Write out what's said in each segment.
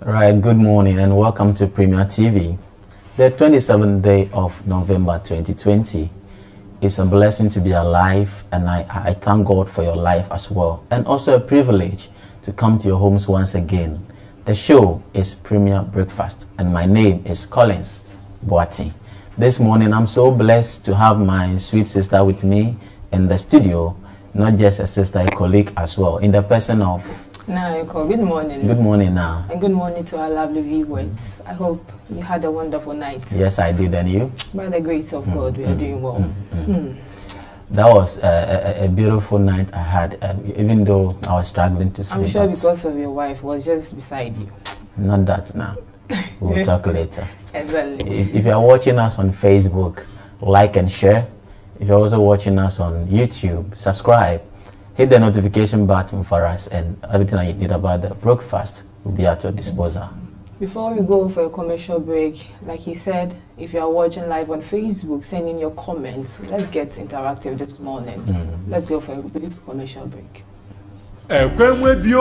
Right, good morning and welcome to Premier TV. The 27th day of November 2020. It's a blessing to be alive, and I thank God for your life as well. And also a privilege to come to your homes once again. The show is Premier Breakfast, and my name is Collins Boati. This morning I'm so blessed to have my sweet sister with me in the studio, not just a sister, a colleague as well, in the person of Good morning. Good morning now. And good morning to our lovely viewers. I hope you had a wonderful night. Yes, I did. And you? By the grace of God, we are doing well. That was a beautiful night I had, even though I was struggling to sleep. I'm sure because of your wife was just beside you. Not that now. We'll talk later. Exactly. If you're watching us on Facebook, like and share. If you're also watching us on YouTube, subscribe. Hit the notification button for us, and everything that you need about the breakfast will be at your disposal. Before we go for a commercial break, like he said, if you are watching live on Facebook, send in your comments. Let's get interactive this morning. Let's go for a brief commercial break. Ekwemwebie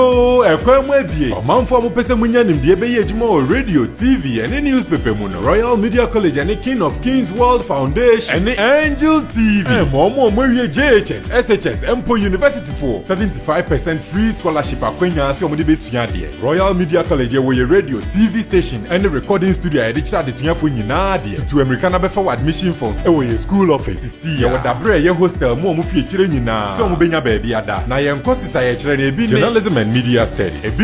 Omanfo mupese munya nimdie beye ejuma radio, TV and newspaper muno Royal Media College and King of Kings World Foundation and Angel TV Momo mwerie JHS, SHS, Empo University for 75% free scholarship akwenya so mudi besuade Royal Media College ye radio, TV station and the recording studio e digital desunya fo nyina de to American be for admission form e school office see ye wadabre ye hostel mo mu fie kire nyina so mo benya ba bia da na ye nkosisa ye journalism and media studies,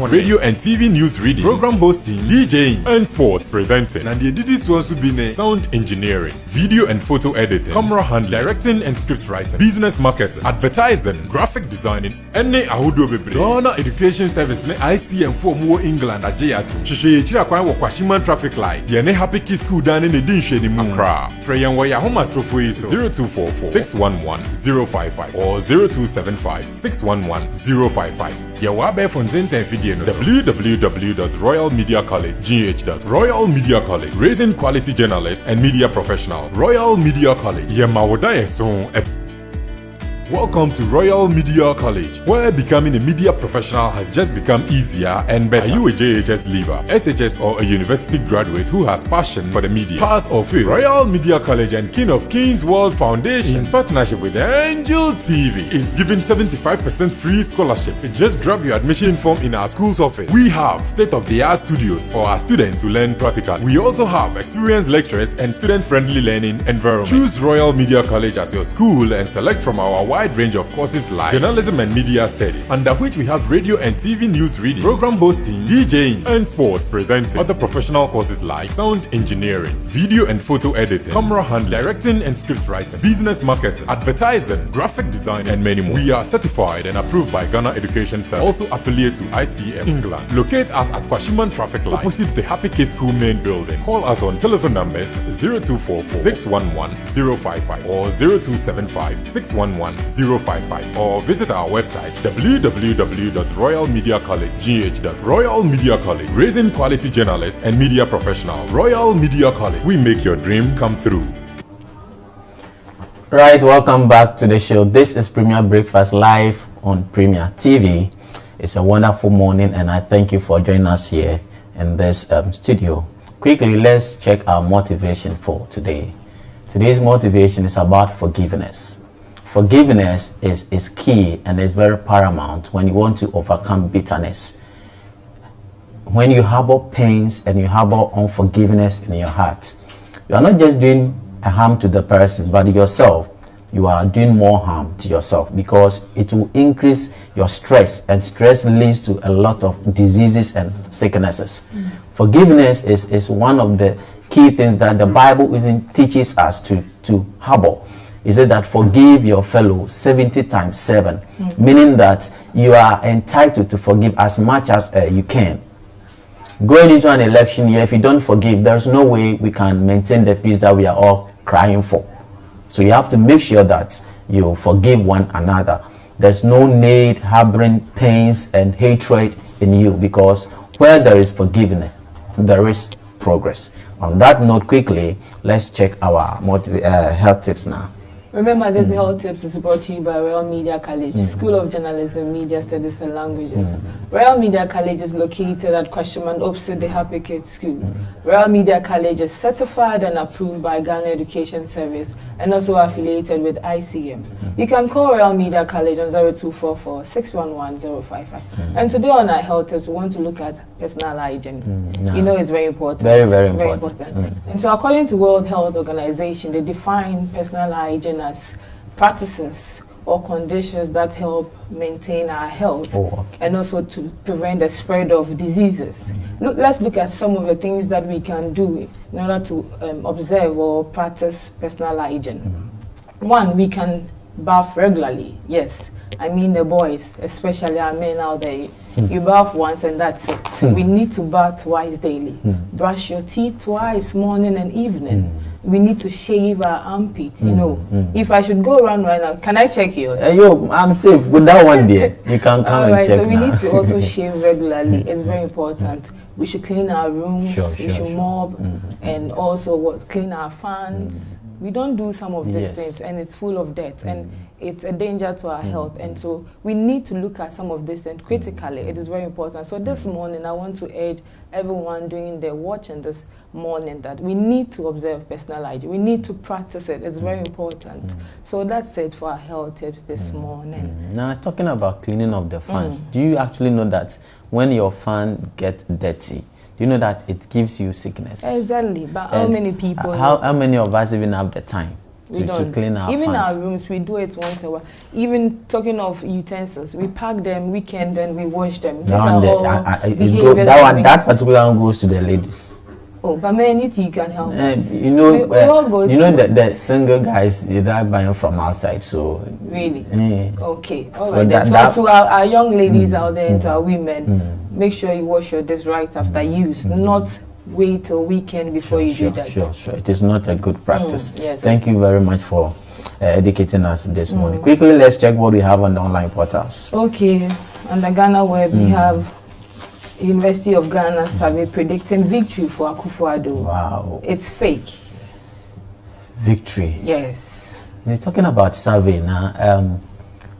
radio and TV news reading, program hosting, DJing, and sports presenting. And the editors also be sound engineering, video and photo editing, camera handling, directing and script writing, business marketing, advertising, graphic designing, and ahudo bebre. Ghana Education Service ne ICM for more England at J2. Shishye chira kwa Kwashiman traffic light. Ye happy kids school down in the Dinshe ni Accra. Freyan waya homa trophy is 0244 611 055 or 0275 611 055. Yawabe Fontaine video www.royalmediacollegegh.Royal Media College, raising quality journalists and media professionals. Royal Media College. Yamawoda son. Welcome to Royal Media College, where becoming a media professional has just become easier and better. Are you a JHS leaver, SHS or a university graduate who has passion for the media? Pass or fail. Royal Media College and King of Kings World Foundation in partnership with Angel TV is giving 75% free scholarship. Just grab your admission form in our school's office. We have state-of-the-art studios for our students to learn practically. We also have experienced lecturers and student-friendly learning environment. Choose Royal Media College as your school and select from our wide range of courses like journalism and media studies, under which we have radio and TV news reading, program hosting, DJing, and sports presenting. Other professional courses like sound engineering, video and photo editing, camera handling, directing and script writing, business marketing, advertising, graphic design, and many more. We are certified and approved by Ghana Education Service, also affiliate to ICM England. Locate us at Kwashiman traffic light opposite the Happy Kids School main building. Call us on telephone numbers 0244 611 055 or 0275 611 055 or visit our website www.royalmediacollegegh.Royal Media College, raising quality journalists and media professionals. Royal Media College, we make your dream come true. Right, welcome back to the show. This is Premier Breakfast live on Premier TV. It's a wonderful morning and I thank you for joining us here in this studio. Quickly, let's check our motivation for today. Today's motivation is about forgiveness. Forgiveness is key and is very paramount when you want to overcome bitterness. When you harbor pains and you harbor unforgiveness in your heart, you are not just doing a harm to the person, but yourself. You are doing more harm to yourself because it will increase your stress, and stress leads to a lot of diseases and sicknesses. Forgiveness is one of the key things that the Bible teaches us to harbor. He said that forgive your fellow 70 times 7, meaning that you are entitled to forgive as much as you can. Going into an election year, if you don't forgive, there's no way we can maintain the peace that we are all crying for. So you have to make sure that you forgive one another. There's no need harboring pains and hatred in you, because where there is forgiveness, there is progress. On that note, quickly, let's check our health tips now. Remember, this Health Tips is brought to you by Royal Media College, School of Journalism, Media Studies and Languages. Royal Media College is located at Kwashiman opposite the Happy Kids School. Royal Media College is certified and approved by Ghana Education Service and also affiliated with ICM. You can call Royal Media College on 0244 611 055. And today on our Health Tips, we want to look at personal hygiene. You know, it's very important. Very, very important. And so according to World Health Organization, they define personal hygiene as practices or conditions that help maintain our health and also to prevent the spread of diseases. Let's look at some of the things that we can do in order to observe or practice personal hygiene. One, we can bath regularly. Yes, I mean the boys, especially our men out there. You bath once and that's it. We need to bath twice daily. Brush your teeth twice, morning and evening. We need to shave our armpits, you know. If I should go around right now, can I check yours? Yo, I'm safe with that one there. You can come and check so we now. need to also shave regularly. It's very important. We should clean our rooms, we should mop, and also clean our fans. We don't do some of these things, and it's full of dirt, and it's a danger to our health. And so we need to look at some of this and critically. It is very important. So this morning, I want to urge everyone doing their watching this morning that we need to observe personal hygiene. We need to practice it. It's very important. So that's it for our health tips this morning. Now, talking about cleaning of the fans, do you actually know that when your fan gets dirty, do you know that it gives you sickness? Exactly. But how many people? How many of us even have the time to clean our even fans? Our rooms, we do it once a while. Even talking of utensils, we pack them weekend and we wash them. These that particular one goes to the ladies. Oh, but many you can help us. You know, the single guys that buying from outside. So really, okay, all so right. So to our young ladies out there, to our women, make sure you wash your dishes right after use. Not wait till weekend before you do that. Sure. It is not a good practice. Yes. Thank you very much for educating us this morning. Quickly, let's check what we have on the online portals. Okay, on the Ghana web, we have University of Ghana survey predicting victory for Akufo-Addo. Wow. It's fake. Victory. Yes. You're talking about survey now.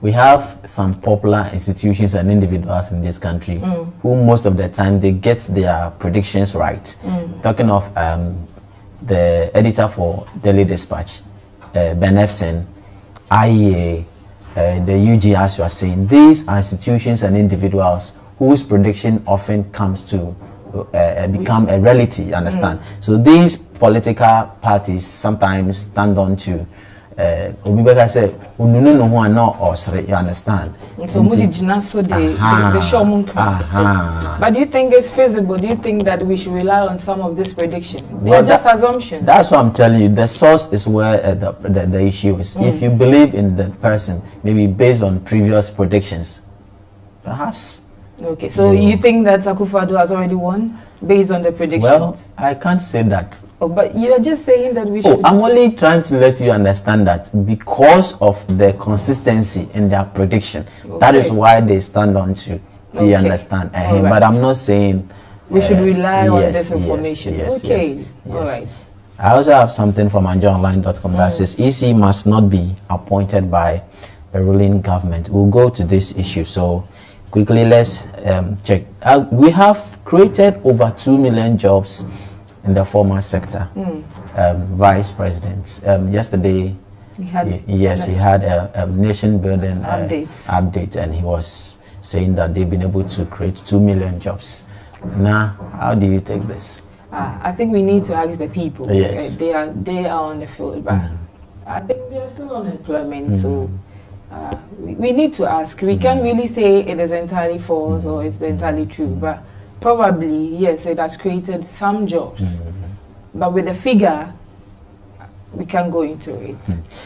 We have some popular institutions and individuals in this country who most of the time they get their predictions right. Talking of the editor for Daily Dispatch, Ben Efsen, IEA, the UG, as you are saying, these are institutions and individuals whose prediction often comes to become a reality, you understand? So these political parties sometimes stand on to Obibeka said, you understand? But do you think it's feasible? Do you think that we should rely on some of this prediction? They're just assumptions. That's what I'm telling you. The source is where the issue is. If you believe in the person, maybe based on previous predictions, perhaps. Okay, so you think that Akufo-Addo has already won based on the predictions? Well, I can't say that. Oh, but you're just saying that we should. I'm only trying to let you understand that because of the consistency in their prediction, that is why they stand on to. Do you understand? Right. But I'm not saying we should rely on this information. Yes. All right. I also have something from anjaonline.com that says EC must not be appointed by a ruling government. We'll go to this issue. So quickly, let's check. We have created over 2 million jobs in the formal sector. Vice President, yesterday, he had a nation building update, and he was saying that they've been able to create 2 million jobs. Now, how do you take this? I think we need to ask the people. Yes. They are on the field, but I think they are still on employment. So we need to ask. We can't really say it is entirely false or it's entirely true, but probably, yes, it has created some jobs. But with the figure, we can't go into it.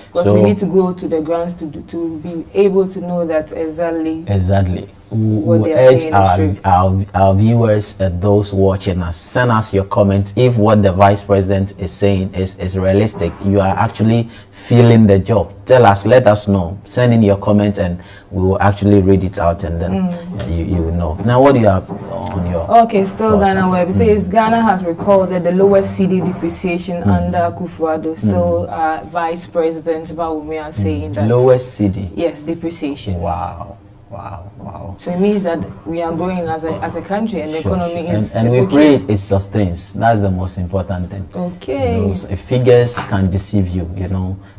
Because we need to go to the grounds to be able to know that exactly. we urge our viewers and those watching us, send us your comments if what the vice president is saying is realistic. You are actually feeling the job. Tell us, let us know. Send in your comment and we will actually read it out, and then you will know. Now, what do you have on your still Ghana web? It says Ghana has recorded the lowest cedi depreciation under Akufo-Addo. Still Vice President Bawumia saying that lowest cedi. Yes, depreciation. Wow. So it means that we are growing as a country, and the economy is. And we pray it sustains. That's the most important thing. Okay. Those figures can deceive you,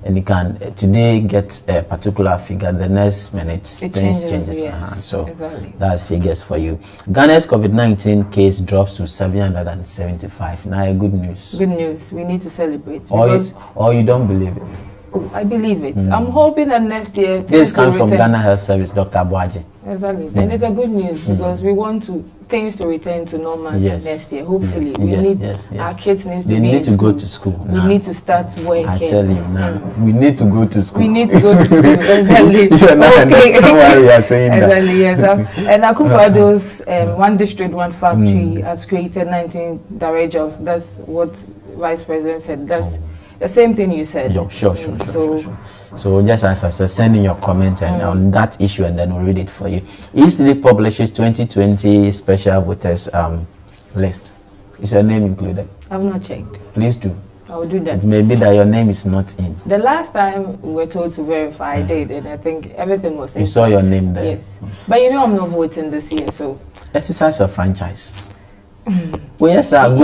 and you can today get a particular figure, the next minute things changes. Yes, So exactly. that's figures for you. Ghana's COVID-19 case drops to 775. Now, good news. Good news. We need to celebrate. Or you don't believe it. Oh, I believe it. I'm hoping that next year. This comes from Ghana Health Service, Dr. Boaji. Exactly. And it's a good news because we want things to return to normal next year. Hopefully. Our kids need to go to school. We need to start working. I tell you now, we need to go to school. We need to go to school. Exactly. You understand why we are saying exactly, that. Yes. And Akufo-Addo's One District, One Factory has created 19 direct jobs. That's what Vice President said. That's the same thing you said. Sure. So just as I said, send in your comment and on that issue, and then we'll read it for you. EastLeaf publishes 2020 special voters list. Is your name included? I've not checked. Please do. I will do that. It may be that your name is not in. The last time we were told to verify, I did, and I think everything was in. You saw your name there? Yes. But I'm not voting this year, so. Exercise your franchise. Well, yes, I'm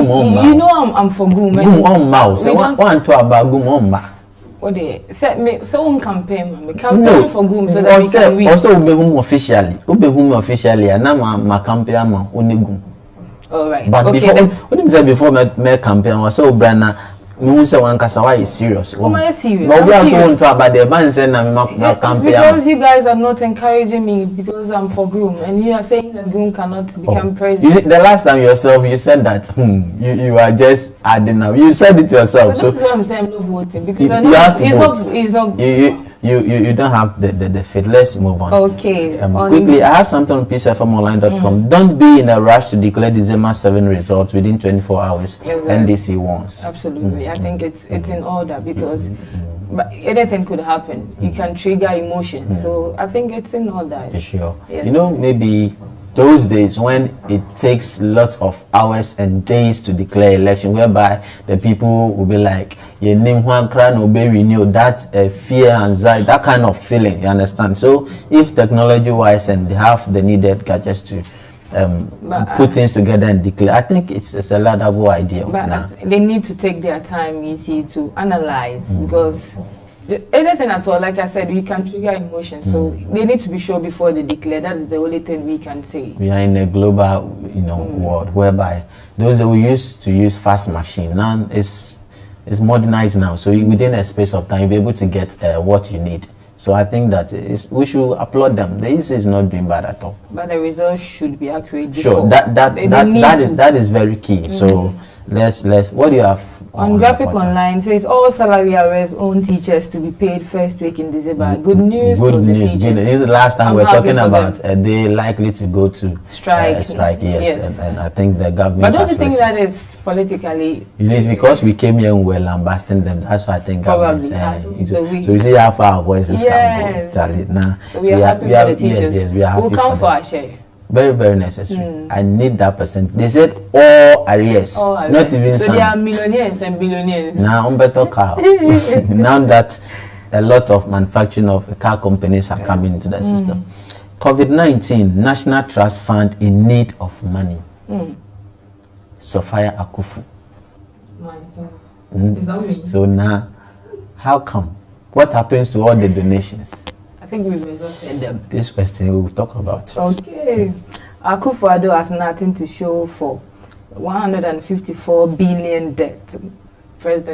for Gum. Gum mouse. So one to about Gum What they set me so on campaign. Me campaign for Gum so that we can win. Also, Ubehum officially, and now my campaign ma Unigum. All right. But before, what did you say before my campaign was so Brana? Me say one Kasawa is serious. Am I serious? But we also want to about the man saying my campaign. Because you guys are not encouraging me because I'm for Groom, and you are saying that Groom cannot become president. You see, the last time yourself you said that you are just adding up. You said it yourself. So that's why I'm saying I'm not voting because you have to vote. It's not. You don't have the fit. Let's move on. Okay. Quickly, I have something on peacefmonline.com. Don't be in a rush to declare December 7 results within 24 hours. NDC wants. Absolutely. I think it's in order because but anything could happen. You can trigger emotions. So I think it's in order. Sure. Yes. Maybe those days when it takes lots of hours and days to declare election, whereby the people will be like, your name one crown will be renewed, that fear, anxiety, that kind of feeling, you understand? So if technology wise and they have the needed gadgets to put things together and declare, I think it's a laudable idea. But they need to take their time, to analyze because anything at all, like I said, we can trigger emotions. So they need to be sure before they declare. That's the only thing we can say. We are in a global, world whereby those that we used to use fast machine now is modernized now. So within a space of time, you'll be able to get what you need. So I think that we should applaud them. The EC is not doing bad at all. But the results should be accurate. Sure, that is very key. So let's. What do you have? On Graphic Online says all salary arrears own teachers to be paid first week in December. Good news for the teachers. This is the last time we're talking about they likely to go to strike. Yes. And I think the government. But don't you think that is politically? It is because we came here and we're lambasting them. That's why I think probably. So you see how far our voices can go. Charlie. Now so we are happy for the teachers. Yes, we are happy. We'll come for our share. Very, very necessary. I need that percent. They said all arrears, not even so some. They are millionaires and billionaires. Now, I'm better car. Now that a lot of manufacturing of car companies are coming into the system. COVID-19, National Trust Fund in need of money. Sophia Akufu. Is that me? So now, how come? What happens to all the donations? I think we've exhausted them. This question we will talk about it. Okay. Akufo-Addo has nothing to show for 154 billion debt.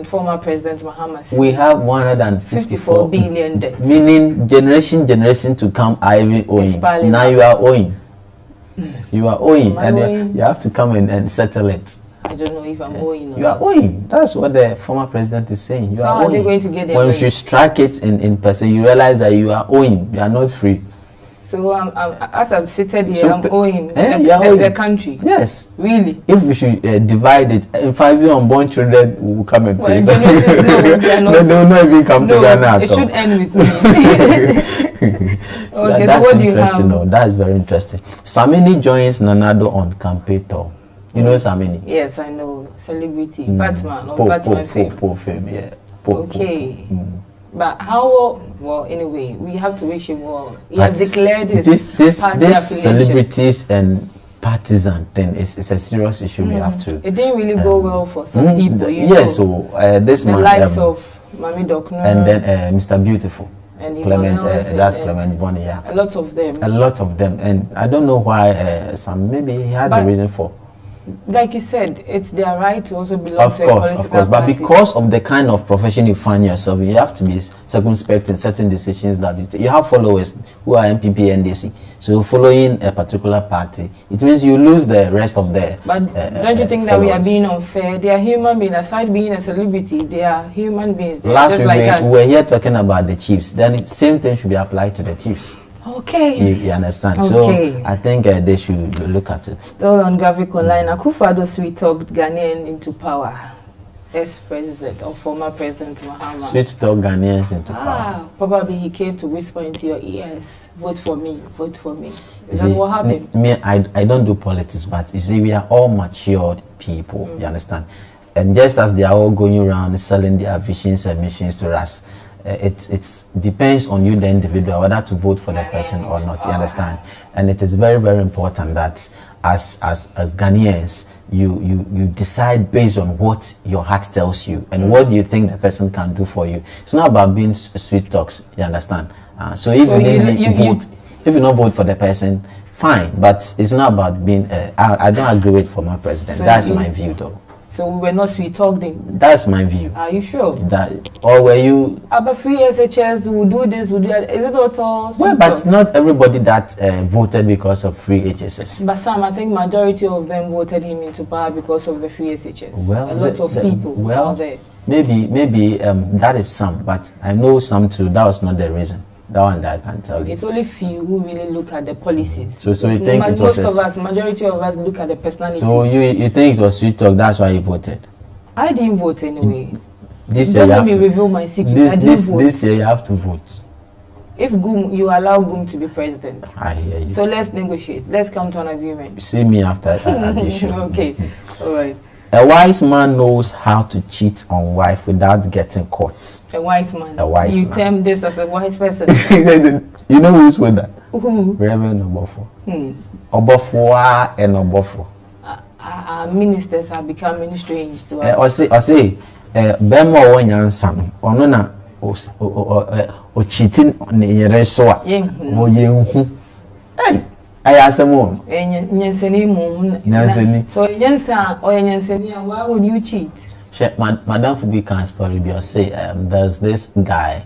Former President Mahama. We have 154 billion debt. Meaning generation to come are even owing. Now you are owing. You are owing. And you have to come and settle it. I don't know if I'm owing or you are owing. That's what the former president is saying. You are owing. How are they going to get their when you strike it in person, you realize that you are owing. You are not free. So as I'm seated here, I'm owing the country. Yes. Really? If we should divide it, in 5 years unborn children will come and pay. They will not even come to Ghana at all. It should end with me. So okay, that's interesting. No, that is very interesting. Samini joins Nanado on campaign tour. You know Samini? Yes, I know. Celebrity. Batman. Batman fame. Fame, yeah. Okay. But how, well, anyway, we have to wish him well. He has declared his this celebrities and partisan thing is a serious issue we have to. It didn't really go well for some people, yes, so this the man, likes of Mami Dokno and then Mr. Beautiful. And Clement, that's Clement Bonny, yeah. A lot of them. A lot of them. And I don't know why maybe he had a reason for. Like you said, it's their right to also belong to a political Of course, but party. because of the kind of profession you find yourself, you have to be circumspect in certain decisions that you take. You have followers who are MPP, NDC, so following a particular party, it means you lose the rest of the. But don't you think that we are being unfair? They are human beings. Aside being a celebrity, they are human beings. Last week we were here talking about the chiefs. Then the same thing should be applied to the chiefs. Okay. You understand? Okay. So I think they should look at it. Still on Graphic Online, Akufo-Addo sweet-talked Ghanaian into power. Ex-president or former president Mahama. Sweet-talk Ghanaians into power. Probably he came to whisper into your ears, vote for me, vote for me. Is that what happened? I don't do politics, but you see, we are all matured people, you understand? And just as they are all going around selling their visions and missions to us, it depends on you, the individual, whether to vote for the person or not. You understand? And it is very, very important that as Ghanaians, you decide based on what your heart tells you and what do you think the person can do for you. It's not about being sweet talks. You understand? So if if you don't vote for the person, fine. But it's not about being. I don't agree with former president. So that's my view, though. So we were not sweet talking. That's my view. Are you sure? Or were you? About free SHS, will do this, will do that. Is it not all? Well, but not everybody that voted because of free HSS. But Sam, I think majority of them voted him into power because of the free SHS. Well, a lot of people out there. Maybe that is some, but I know some too. That was not the reason. That one that I can tell you. It's only few who really look at the policies. So you think it was majority of us look at the personality. So you think it was sweet talk? That's why you voted. I didn't vote anyway. This year you have to reveal my secret. This year you have to vote. If you allow Gum to be president, I hear you. So let's negotiate. Let's come to an agreement. See me after addition. Okay. All right. A wise man knows how to cheat on wife without getting caught. A wise man. A wise man. You term this as a wise person. You know who's with that? Who? Reverend Obofo. Obofo and Obofo. Our ministers are becoming strange to us. I say, Bemo Wanyansan, or no, or cheating on the Resort. Hey. I ask them all. So why would you cheat? Madam Fubi can story be say there's this guy.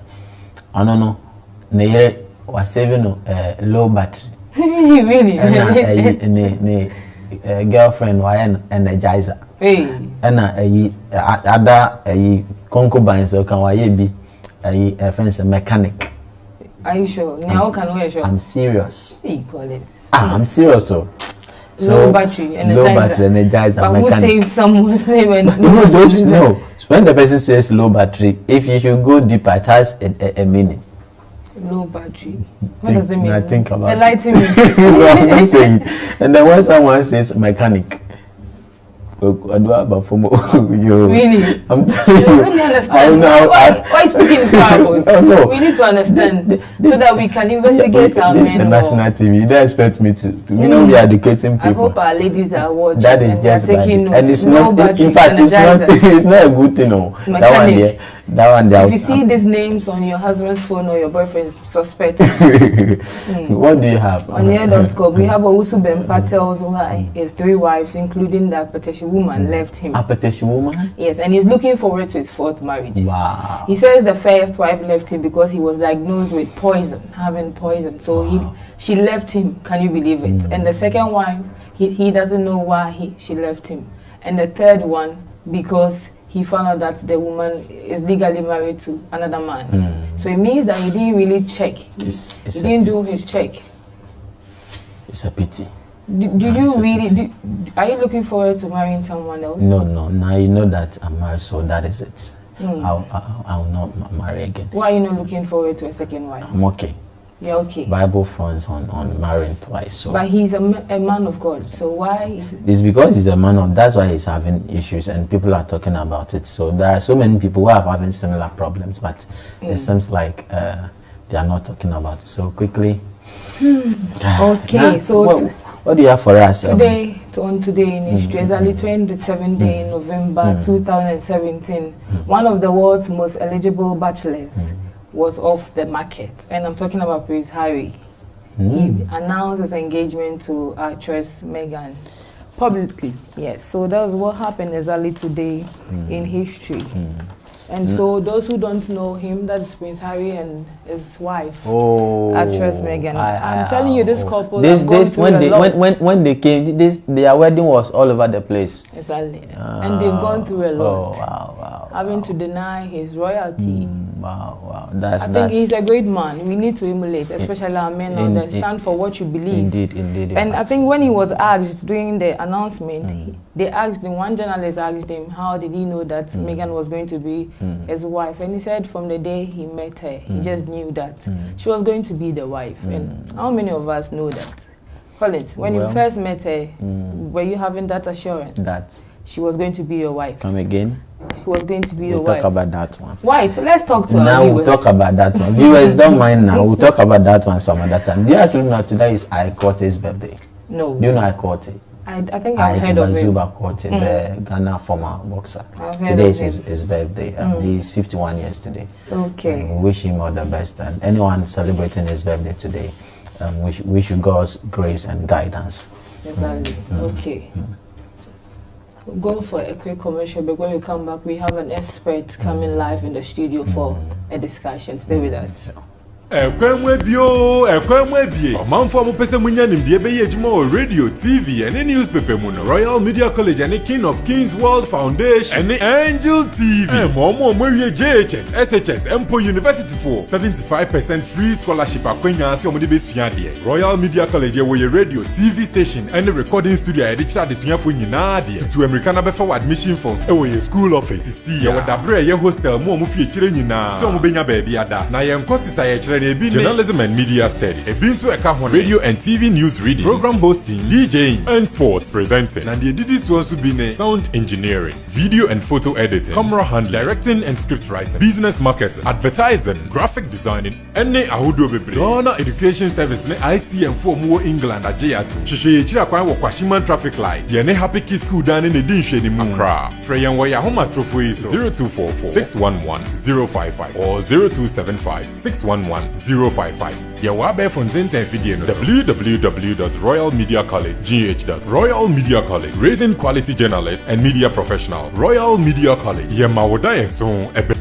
I don't know. Near was saving low battery. Really? And girlfriend why energizer. Hey. And other concubines so can why be a friend's a mechanic. Are you sure? Now can we sure? I'm serious. You call it. I'm serious, so low battery energizer. But who saved someone's name and no. When the person says low battery, if you should go deeper, it has a meaning. Low battery. What does it mean? I think about enlighten me. I'm saying. And then when someone says mechanic, Really? I'm telling you. Let me understand. Why speaking in parables? No. We need to understand so that we can investigate our men. This is national TV. You don't expect me to be educating people. I hope our ladies are watching. That is just taking notes. And it's not. In fact, it's not a good thing. No. That one there. If you see these names on your husband's phone or your boyfriend's, suspect. What do you have? On here.com, we have Owusu Bempah tells why his 3 wives, including the Akpeteshi woman, left him. Akpeteshi woman? Yes, and he's looking forward to his 4th marriage. Wow. He says the first wife left him because he was diagnosed with having poison. So she left him. Can you believe it? And the second wife, he doesn't know why she left him. And the third one, because he found out that the woman is legally married to another man. So it means that he didn't really check. He didn't do his check. it's a pity. Do you really? Are you looking forward to marrying someone else? No. Now you know that I'm married, so that is it. I'll not marry again. Why are you not looking forward to a second wife? I'm okay. You're okay. Bible fronts on marrying twice. So. But he's a man of God. So why? It's because he's a man of. That's why he's having issues, and people are talking about it. So there are so many people who are having similar problems, but it seems like they are not talking about it. So quickly. Okay. So. What do you have for us? Today in history, exactly 27th day in November 2017, one of the world's most eligible bachelors was off the market. And I'm talking about Prince Harry. He announced his engagement to actress Meghan publicly. Yes, so that was what happened exactly today in history. And so those who don't know him, that's Prince Harry and his wife, actress Meghan. I'm telling you, this couple when they came, their wedding was all over the place. Exactly. And they've gone through a lot. Wow. Having to deny his royalty. Wow. I think he's a great man. We need to emulate, especially our men, understand for what you believe. Indeed. And I think when he was asked during the announcement, they asked him, one journalist asked him, how did he know that Meghan was going to be his wife? And he said from the day he met her, he just knew that she was going to be the wife. And how many of us know that? Collins, when you first met her, were you having that assurance that she was going to be your wife? Come again? She was going to be your wife. We'll talk about that one. Right, let's talk to now. We'll talk about that one. Viewers, don't mind now. We'll talk about that one some other time. Do you actually know today is Aikote's birthday? No. Do you know Aikote? I think I've heard of him. Aikote, the Ghana former boxer. Today is his birthday. He's 51 years today. Okay. We wish him all the best. And anyone celebrating his birthday today, wish you God's grace and guidance. Exactly. Okay. We'll go for a quick commercial, but when we come back, we have an expert coming live in the studio for a discussion. Stay with us. Omanfo mo pese munya nimdie be yejuma o radio, TV and newspaper mu no. Royal Media College and King of Kings World Foundation and Angel TV. Mo wie JHS, SHS, Empo University for 75% free scholarship akwanya so mo de besua de. Royal Media College we radio, TV station and recording studio e digital desua fo nyina de. To American be for admission form e we school office. See ye wadabre ye hostel mo fie kire nyina. So mo benya ba bia ada. Na ye nkosisa ye kire journalism and media studies, radio and TV news reading, program hosting, DJing, and sports presenting. And the editors also be sound engineering, video and photo editing, camera handling, directing and script writing, business marketing, advertising, graphic designing, and ahudo bebre. Ghana Education Service ne ICM for more England ajayatu. Shishye chira kwa Kwashiman traffic light. Ye ne Happy Kids School dane ne dinhwe ni mu. Accra. Freyan waya homa trofo iso 0244 611 055 or 0275 611 055. Yawabe Fonzente video www.royalmediacollegegh. Royal Media College, raising quality journalists and media professionals. Royal Media College. Yemawoda son ebe.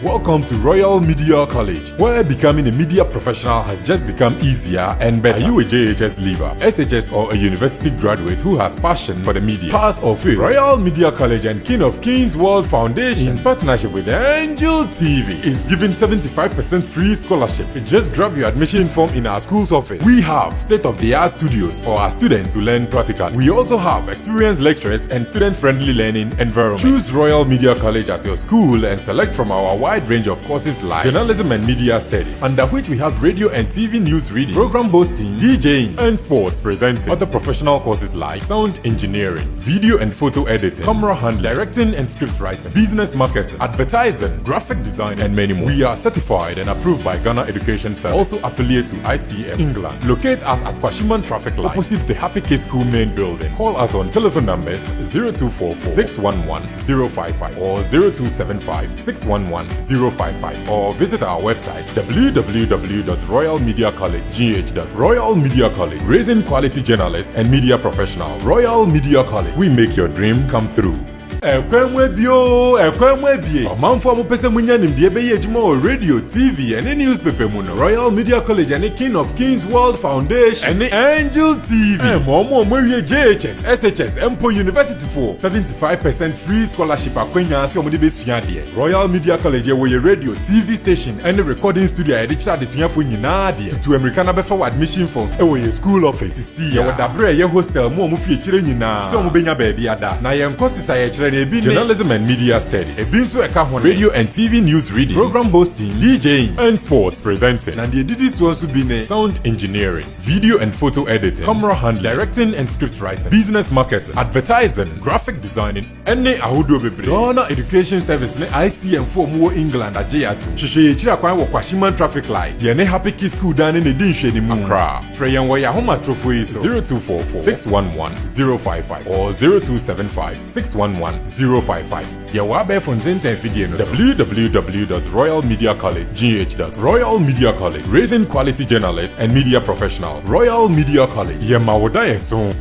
Welcome to Royal Media College, where becoming a media professional has just become easier and better. Are you a JHS leaver, SHS or a university graduate who has passion for the media, pass or fail? Royal Media College and King of Kings World Foundation, in partnership with Angel TV, is giving 75% free scholarship. Just grab your admission form in our school's office. We have state-of-the-art studios for our students to learn practically. We also have experienced lecturers and student-friendly learning environment. Choose Royal Media College as your school and select from our wide range of courses like journalism and media studies, under which we have radio and TV news reading, program hosting, DJing, and sports presenting. Other professional courses like sound engineering, video and photo editing, camera handling, directing and script writing, business marketing, advertising, graphic design, and many more. We are certified and approved by Ghana Education Service, also affiliate to ICM England. Locate us at Kwashiman Traffic Light, opposite the Happy Kids School main building. Call us on telephone numbers 0244 611 055 or 0275 611 055 or visit our website www.royalmediacollegegh. Royal Media College, raising quality journalists and media professionals. Royal Media College, we make your dream come true. Ekwemwebie. Omanfo mo pese munya nimdie be yejuma o radio, TV and newspaper mu no. Royal Media College and King of Kings World Foundation and Angel TV. Momo mwe JHS, SHS, Empo University for 75% free scholarship akwenya so mo de be suade. Royal Media College we radio, TV station and recording studio e digital desuafo nyina de. To Americana be for admission form e we school office. See ya wadabre ye hostel mo fi chire nyina. So mo benya baabi ada. Na ye nkosi ye chire na ebi journalism and media studies. Ebi nso eka ho radio and TV news reading, program hosting, DJing and sports presenting. And the didi so also be sound engineering, video and photo editing, camera handling, directing and script writing, business marketing, advertising, graphic designing, and ne ahodo bebre. Ghana Education Service ne ICM4 mo England ajeatu. Hwehwe chira kwan wo Kwashiman traffic light. Ye ne Happy Kids School dan ne di nhwe ni mu. Accra. Frɛ yɛn wɔ Yahoma trofo yi so 0244 611 055 or 0275 611 055. Yɛwɔ abɛ fonten ten video no www.royalmediacollegegh. Royal Media College, raising quality journalists and media professionals. Royal Media College. Yɛma yɛn so.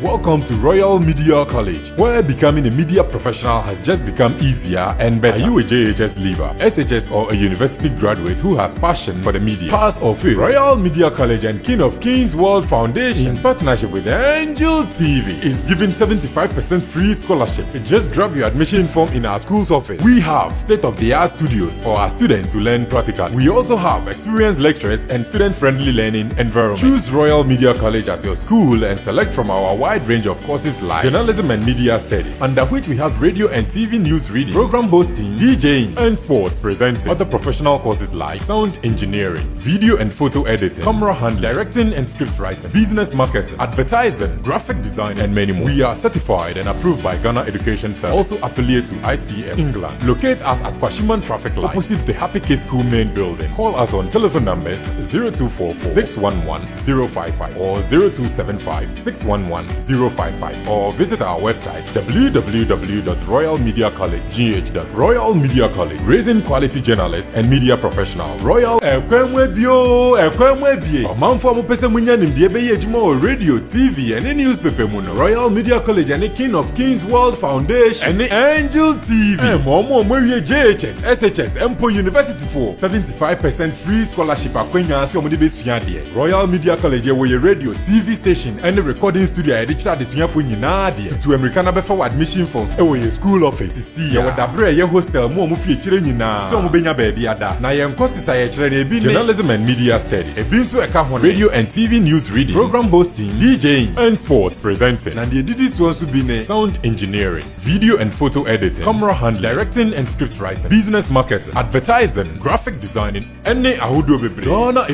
Welcome to Royal Media College, where becoming a media professional has just become easier and better. Are you a JHS leaver, SHS or a university graduate who has passion for the media, pass or fail? Royal Media College and King of Kings World Foundation, in partnership with Angel TV, is giving 75% free scholarship. Just grab your admission form in our school's office. We have state-of-the-art studios for our students to learn practically. We also have experienced lecturers and student-friendly learning environment. Choose Royal Media College as your school and select from our wide range of courses like journalism and media studies, under which we have radio and TV news reading, program hosting, DJing, and sports presenting. Other professional courses like sound engineering, video and photo editing, camera handling, directing and script writing, business marketing, advertising, graphic design, and many more. We are certified and approved by Ghana Education Service, also affiliate to ICM England. Locate us at Kwashiman traffic light, opposite the Happy Kids School main building. Call us on telephone numbers 0244 611 055 or 0275 611 055 or visit our website www.royalmediacollegegh. Royal Media College, raising quality journalists and media professionals. Royal Ekwemwebie. Omanfo mo pese munya nimdie be yejuma o radio, TV and newspaper mu no. Royal Media College and King of Kings World Foundation and Angel TV. Momo mwe JHS, SHS, Empo University for 75% free scholarship akwenya so mo de be suade. Royal Media College we radio, TV station and recording studio digital desuafo nyina de. To Americana be for admission form e wo school office. See ya wadabre ye hostel mo fi chire nyina. So mo benya baabi ada. Na ye nkosisa ye chire na ebi journalism and media studies. Ebi nso eka ho radio and TV news reading, program hosting, DJing and sports presenting. And the didi so also be sound engineering, video and photo editing, camera handling, directing and script writing, business marketing, advertising, graphic designing, and ne ahodo bebre. Ghana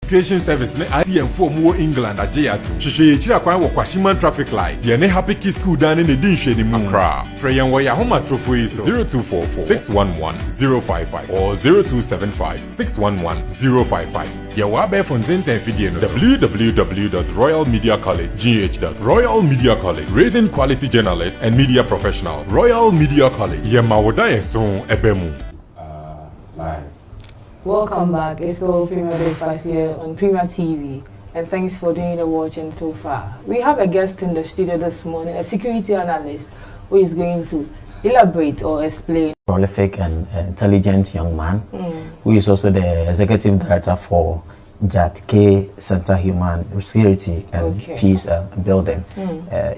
Education Service ne ICM4 mo England ajeatu. Hwehwe chira kwan wo Kwashiman traffic light. Ye ne Happy Kids School dan ne di nhwe ni mu. Accra. Frɛ yɛn wɔ Yahoma trofo yi so 0244 611 055 or 0275 611 055. Yɛwɔ abɛ fonten ten video no www.royalmediacollegegh. Royal Media College, raising quality journalists and media professionals. Royal Media College. Yɛma yɛn so ebemu. Live. Welcome back. It's still Premier Breakfast here on Premier TV, and thanks for doing the watching so far. We have a guest in the studio this morning, a security analyst, who is going to elaborate or explain. Prolific and intelligent young man, who is also the executive director for JATK Center Human Security and Peace Building.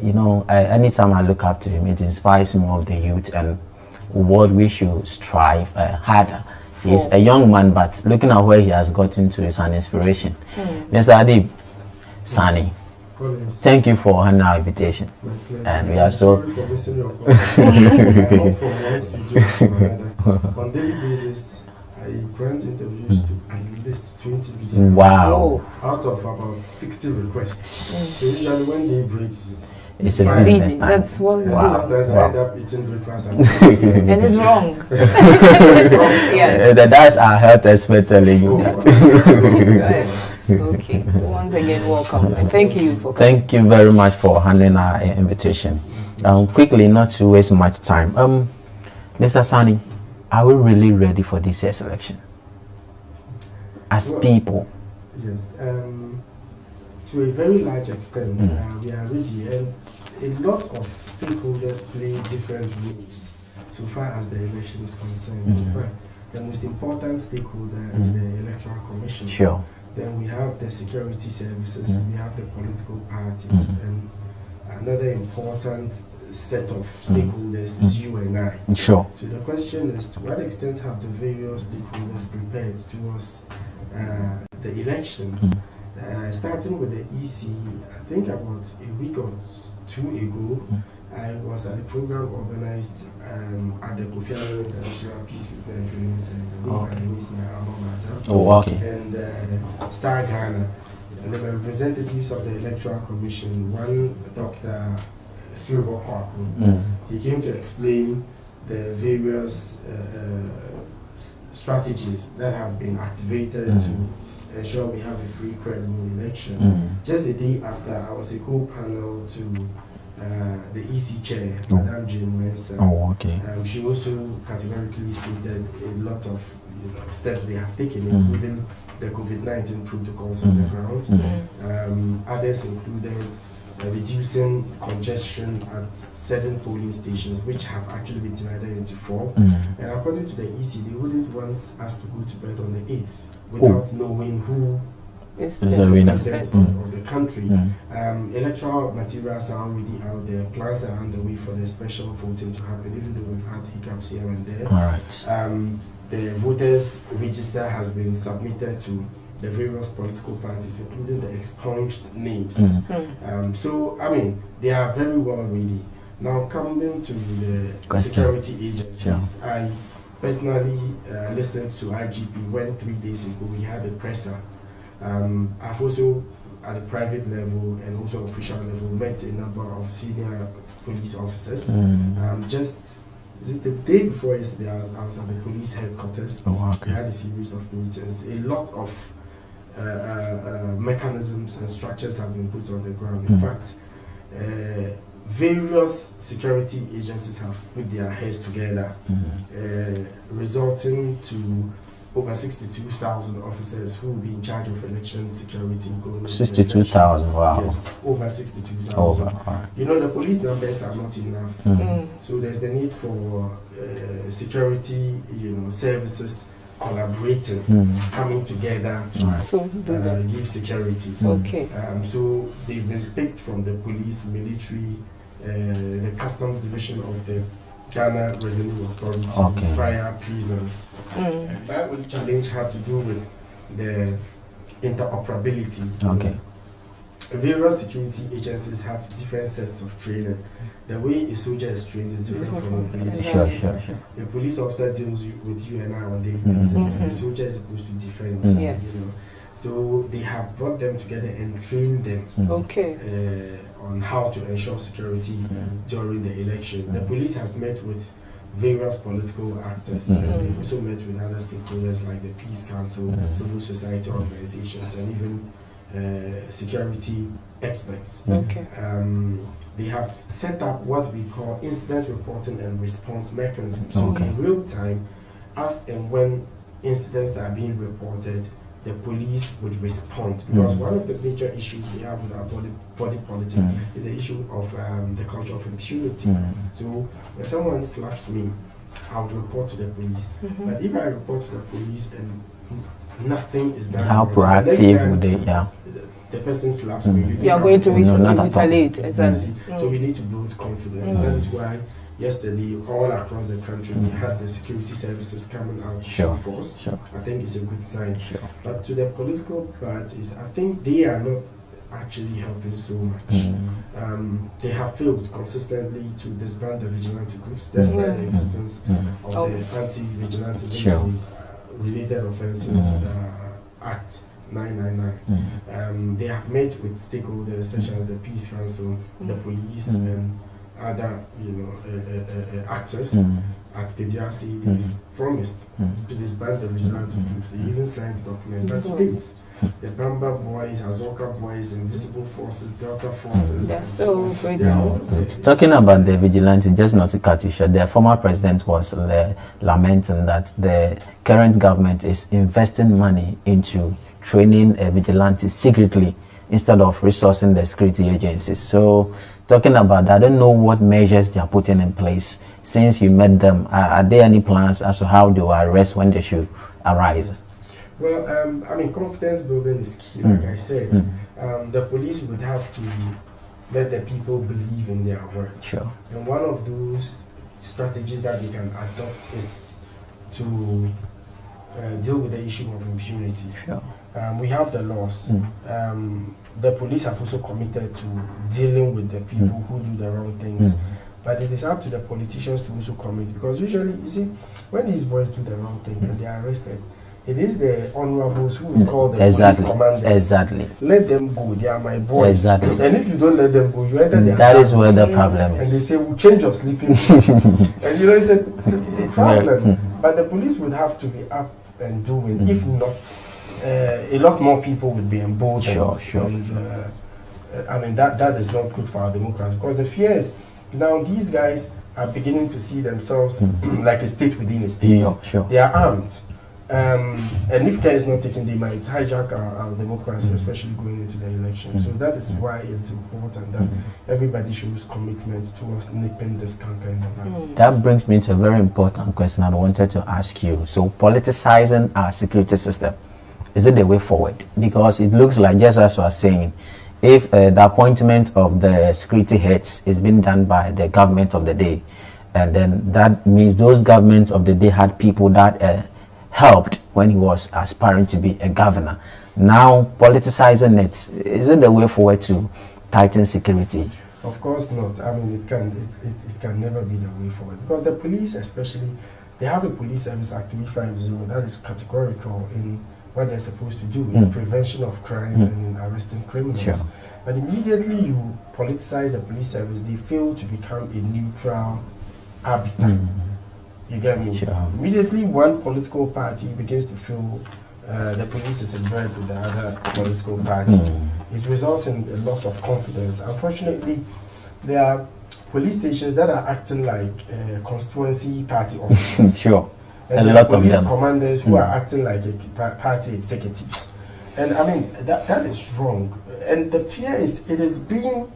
You know, anytime I look up to him, it inspires me of the youth and what we should strive harder. He's a young man, but looking at where he has gotten to is an inspiration. Mr. Adib, Sani, thank you for honoring our invitation. And we are so... On daily basis, I grant interviews to at least 20 people. Wow. Out of about 60 requests. So usually when day breaks, it's a business time. That's what sometimes I end up eating breakfast and it's wrong. It's wrong. Yes. That's our health expert telling you that. Okay. So once again, welcome. And thank you for coming. Thank you very much for handling our invitation. Quickly, not to waste much time. Mr. Sani, are we really ready for this year's election? As people? Yes. To a very large extent, we are ready. And a lot of stakeholders play different roles so far as the election is concerned. But the most important stakeholder is the Electoral Commission. Sure. Then we have the security services, we have the political parties, and another important set of stakeholders is you and I. Sure. So the question is, to what extent have the various stakeholders prepared towards the elections? Starting with the EC, I think about a week or two ago, I was at a program organized at the Kofi Annan International Peacekeeping Training Center. And Star Ghana. And there were representatives of the Electoral Commission, one Dr. Silver Kwaku. He came to explain the various strategies that have been activated to ensure we have a free, credible election. Just a day after, I was a co-panel to the EC chair, Madame Jane Mensah. She also categorically stated a lot of steps they have taken, including the COVID-19 protocols on the ground. Others included reducing congestion at certain polling stations, which have actually been divided into 4. And according to the EC, they wouldn't want us to go to bed on the 8th without knowing who is the president of the country. Electoral materials are already out there. Plans are underway for the special voting to happen, even though we've had hiccups here and there. All right. The voters' register has been submitted to the various political parties, including the expunged names. So, I mean, they are very well ready. Now, coming to the security agencies, I personally listened to IGP when 3 days ago we had a presser. I've also, at the private level and also official level, met a number of senior police officers. The day before yesterday, I was at the police headquarters. We had a series of meetings. A lot of mechanisms and structures have been put on the ground. In fact, various security agencies have put their heads together, resulting to over 62,000 officers who will be in charge of election security. 62,000, wow. Yes, over 62,000. You know, the police numbers are not enough. So there's the need for security, services collaborating, coming together to give security. So they've been picked from the police, military, the customs division of the Ghana Revenue Authority, fire, prisons. And my only challenge had to do with the interoperability. Various security agencies have different sets of training. The way a soldier is trained is different from a police officer. A police officer deals with you and I on a daily basis. A soldier is supposed to defend. So they have brought them together and trained them on how to ensure security during the elections. The police has met with various political actors, and they've also met with other stakeholders like the Peace Council, civil society organizations, and even security experts. They have set up what we call incident reporting and response mechanisms. So in real time, as and when incidents are being reported, the police would respond. Because one of the major issues we have with our body politic is the issue of the culture of impunity. So when someone slaps me, I would report to the police. But if I report to the police and nothing is done, how proactive would they? The person slaps me. You are going to retaliate. Exactly. So we need to build confidence. That is why yesterday, all across the country, we had the security services coming out to show force. I think it's a good sign. But to the political parties, I think they are not actually helping so much. They have failed consistently to disband the vigilante groups, despite the existence of the Anti-Vigilante Related Offences Act 999. They have met with stakeholders such as the Peace Council, the police, and other actors at PDRC. They've promised to disband the vigilante groups. They even signed documents. But to date, the Bamba boys, Azoka boys, Invisible Forces, Delta Forces. They're still Talking about the vigilante, just not to cut you short, the former president was lamenting that the current government is investing money into training vigilantes secretly instead of resourcing the security agencies. So talking about that, I don't know what measures they are putting in place. Since you met them, are there any plans as to how they will arrest when they should arise? Well, I mean, confidence building is key, like I said. The police would have to let the people believe in their work. Sure. And one of those strategies that we can adopt is to deal with the issue of impunity. Sure. We have the laws. The police have also committed to dealing with the people who do the wrong things. But it is up to the politicians to also commit, because usually, you see, when these boys do the wrong thing and they are arrested, it is the honorables who will call the police commanders. Exactly. Let them go, they are my boys. Exactly. And if you don't let them go, you enter their That is where the problem is. And they say, we'll change your sleeping place. And you know, it's a problem. But the police would have to be up and doing. If not, a lot more people would be emboldened. Sure. And, I mean, that is not good for our democracy, because the fear is, now these guys are beginning to see themselves like a state within a state. Yeah, sure. They are armed. And if care is not taken, they might hijack our democracy, especially going into the election. So that is why it's important that everybody shows commitment towards nipping this canker in the bud. That brings me to a very important question I wanted to ask you. So politicizing our security system, is it the way forward? Because it looks like, just as I was saying, if the appointment of the security heads is being done by the government of the day, and then that means those governments of the day had people that helped when he was aspiring to be a governor. Now politicizing it, is it the way forward to tighten security? Of course not. I mean, it can never be the way forward, because the police, especially, they have a Police Service Act 350 that is categorical in what they're supposed to do in prevention of crime and in arresting criminals. Sure. But immediately you politicize the police service, they fail to become a neutral arbiter. You get me? Sure. Immediately one political party begins to feel the police is in bed with the other political party. It results in a loss of confidence. Unfortunately, there are police stations that are acting like constituency party offices. Sure. And a there are lot of police them. commanders who are acting like party executives. And I mean, that is wrong. And the fear is, it is being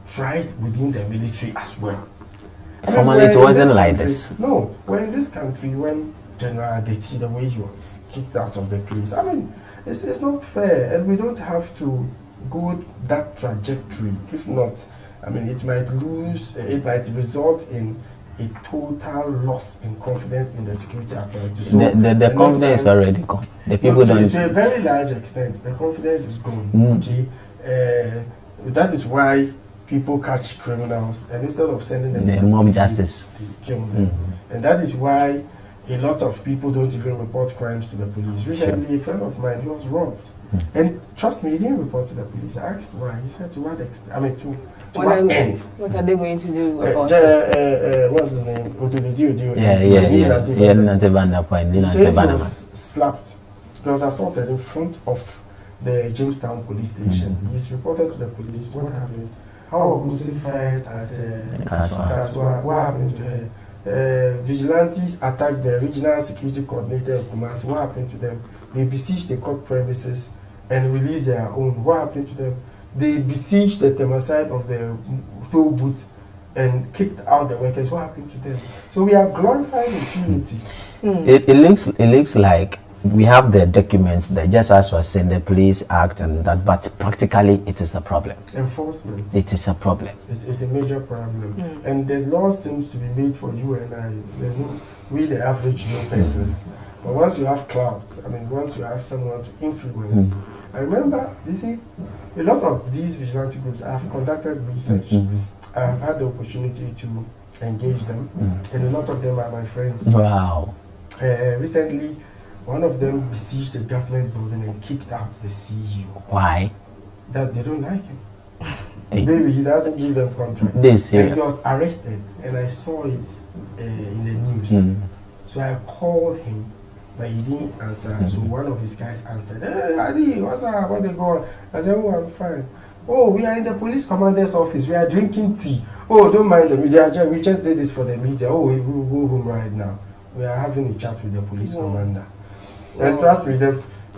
tried within the military as well. Formerly, it wasn't like this. No, we're in this country when General Adeti, the way he was kicked out of the place, I mean, it's not fair, and we don't have to go that trajectory. If not, I mean, it might result in a total loss in confidence in the security apparatus. So the confidence is already gone. The people don't. To a very large extent, the confidence is gone. Okay, that is why people catch criminals, and instead of sending them to mob justice, they kill them. And that is why a lot of people don't even report crimes to the police. Recently, a friend of mine, he was robbed. And trust me, he didn't report to the police. I asked why. He said, to what extent? I mean, to what end? What are they going to do about it? What's his name? He says he was slapped. He was assaulted in front of the Jamestown police station. He's reported to the police. What happened? How was he fired at Kaswa? What happened to her? Vigilantes attacked the regional security coordinator of Kumasi. What happened to them? They besieged the court premises and released their own. What happened to them? They besieged the Temaside of the toll booth and kicked out the workers. What happened to them? So we are glorifying impunity. It looks like we have the documents that, just as was saying, the Police Act and that, but practically it is the problem. Enforcement. It is a problem. It's a major problem. And the law seems to be made for you and I, we the average Joe persons. But once you have clout, I mean, once you have someone to influence, I remember, you see, a lot of these vigilante groups, I have conducted research. I have had the opportunity to engage them, and a lot of them are my friends. Wow. Recently, one of them besieged the government building and kicked out the CEO. Why? That they don't like him. Maybe he doesn't give them contract. And he was arrested, and I saw it in the news. So I called him, but he didn't answer. So one of his guys answered, "Hey, Adi, what's up? What they go on?" I said, "Oh, I'm fine." "Oh, we are in the police commander's office. We are drinking tea." "Oh, don't mind the media. We just did it for the media. Oh, we will go home right now. We are having a chat with the police commander." And trust me,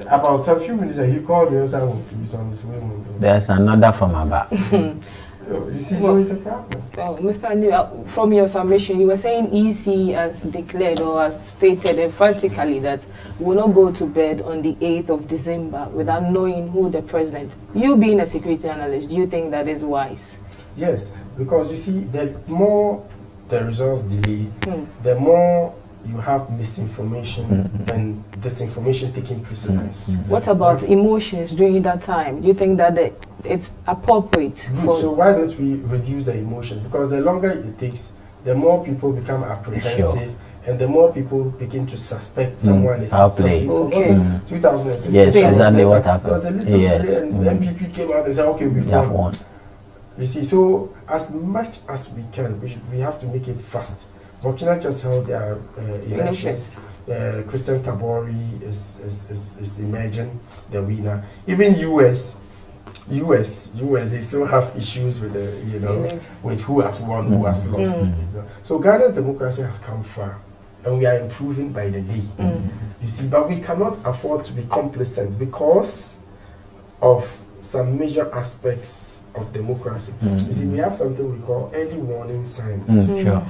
About a few minutes, he called me and said, "Please on his way." There's another from Aba. You see, so it's a problem. Well, Mr. Andi, from your submission, you were saying EC has declared or has stated emphatically that we will not go to bed on the 8th of December without knowing who the president. You being a security analyst, do you think that is wise? Yes, because you see, the more the results delay, the more you have misinformation and disinformation taking precedence. What about emotions during that time? Do you think that it's appropriate? So why don't we reduce the emotions? Because the longer it takes, the more people become apprehensive, and the more people begin to suspect someone is play. Okay. 2016. Yes, exactly what happened. There was a little delay, and the MPP came out and said, "Okay, we've won." You see, so as much as we can, we have to make it fast. Burkina just held their elections. Christian Kabori is emerging the winner. Even US, they still have issues with with who has won, who has lost. So Ghana's democracy has come far, and we are improving by the day. You see, but we cannot afford to be complacent because of some major aspects of democracy. You see, we have something we call early warning signs. Sure.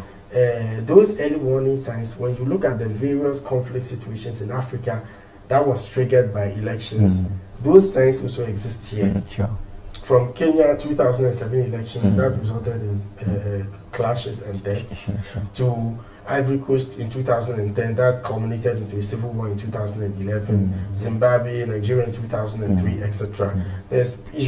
Those early warning signs, when you look at the various conflict situations in Africa that was triggered by elections, those signs also exist here. Sure. From Kenya 2007 election that resulted in clashes and deaths, to Ivory Coast in 2010 that culminated into a civil war in 2011, Zimbabwe, Nigeria in 2003, etc.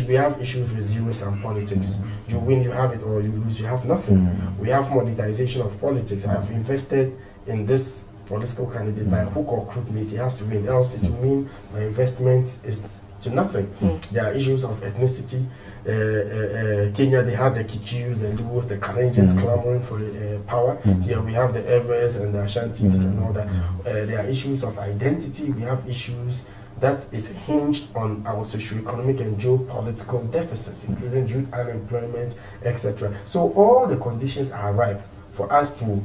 We have issues with zero-sum politics. You win, you have it, or you lose, you have nothing. We have monetization of politics. I have invested in this political candidate by hook or crook means he has to win, else it will mean my investment is to nothing. There are issues of ethnicity. Kenya, they had the Kikuus, the Luos, the Kalenjins clamoring for power. Here we have the Evers and the Ashantis and all that. There are issues of identity. We have issues that is hinged on our socio-economic and geopolitical deficits, including youth unemployment, etc. So all the conditions are ripe for us to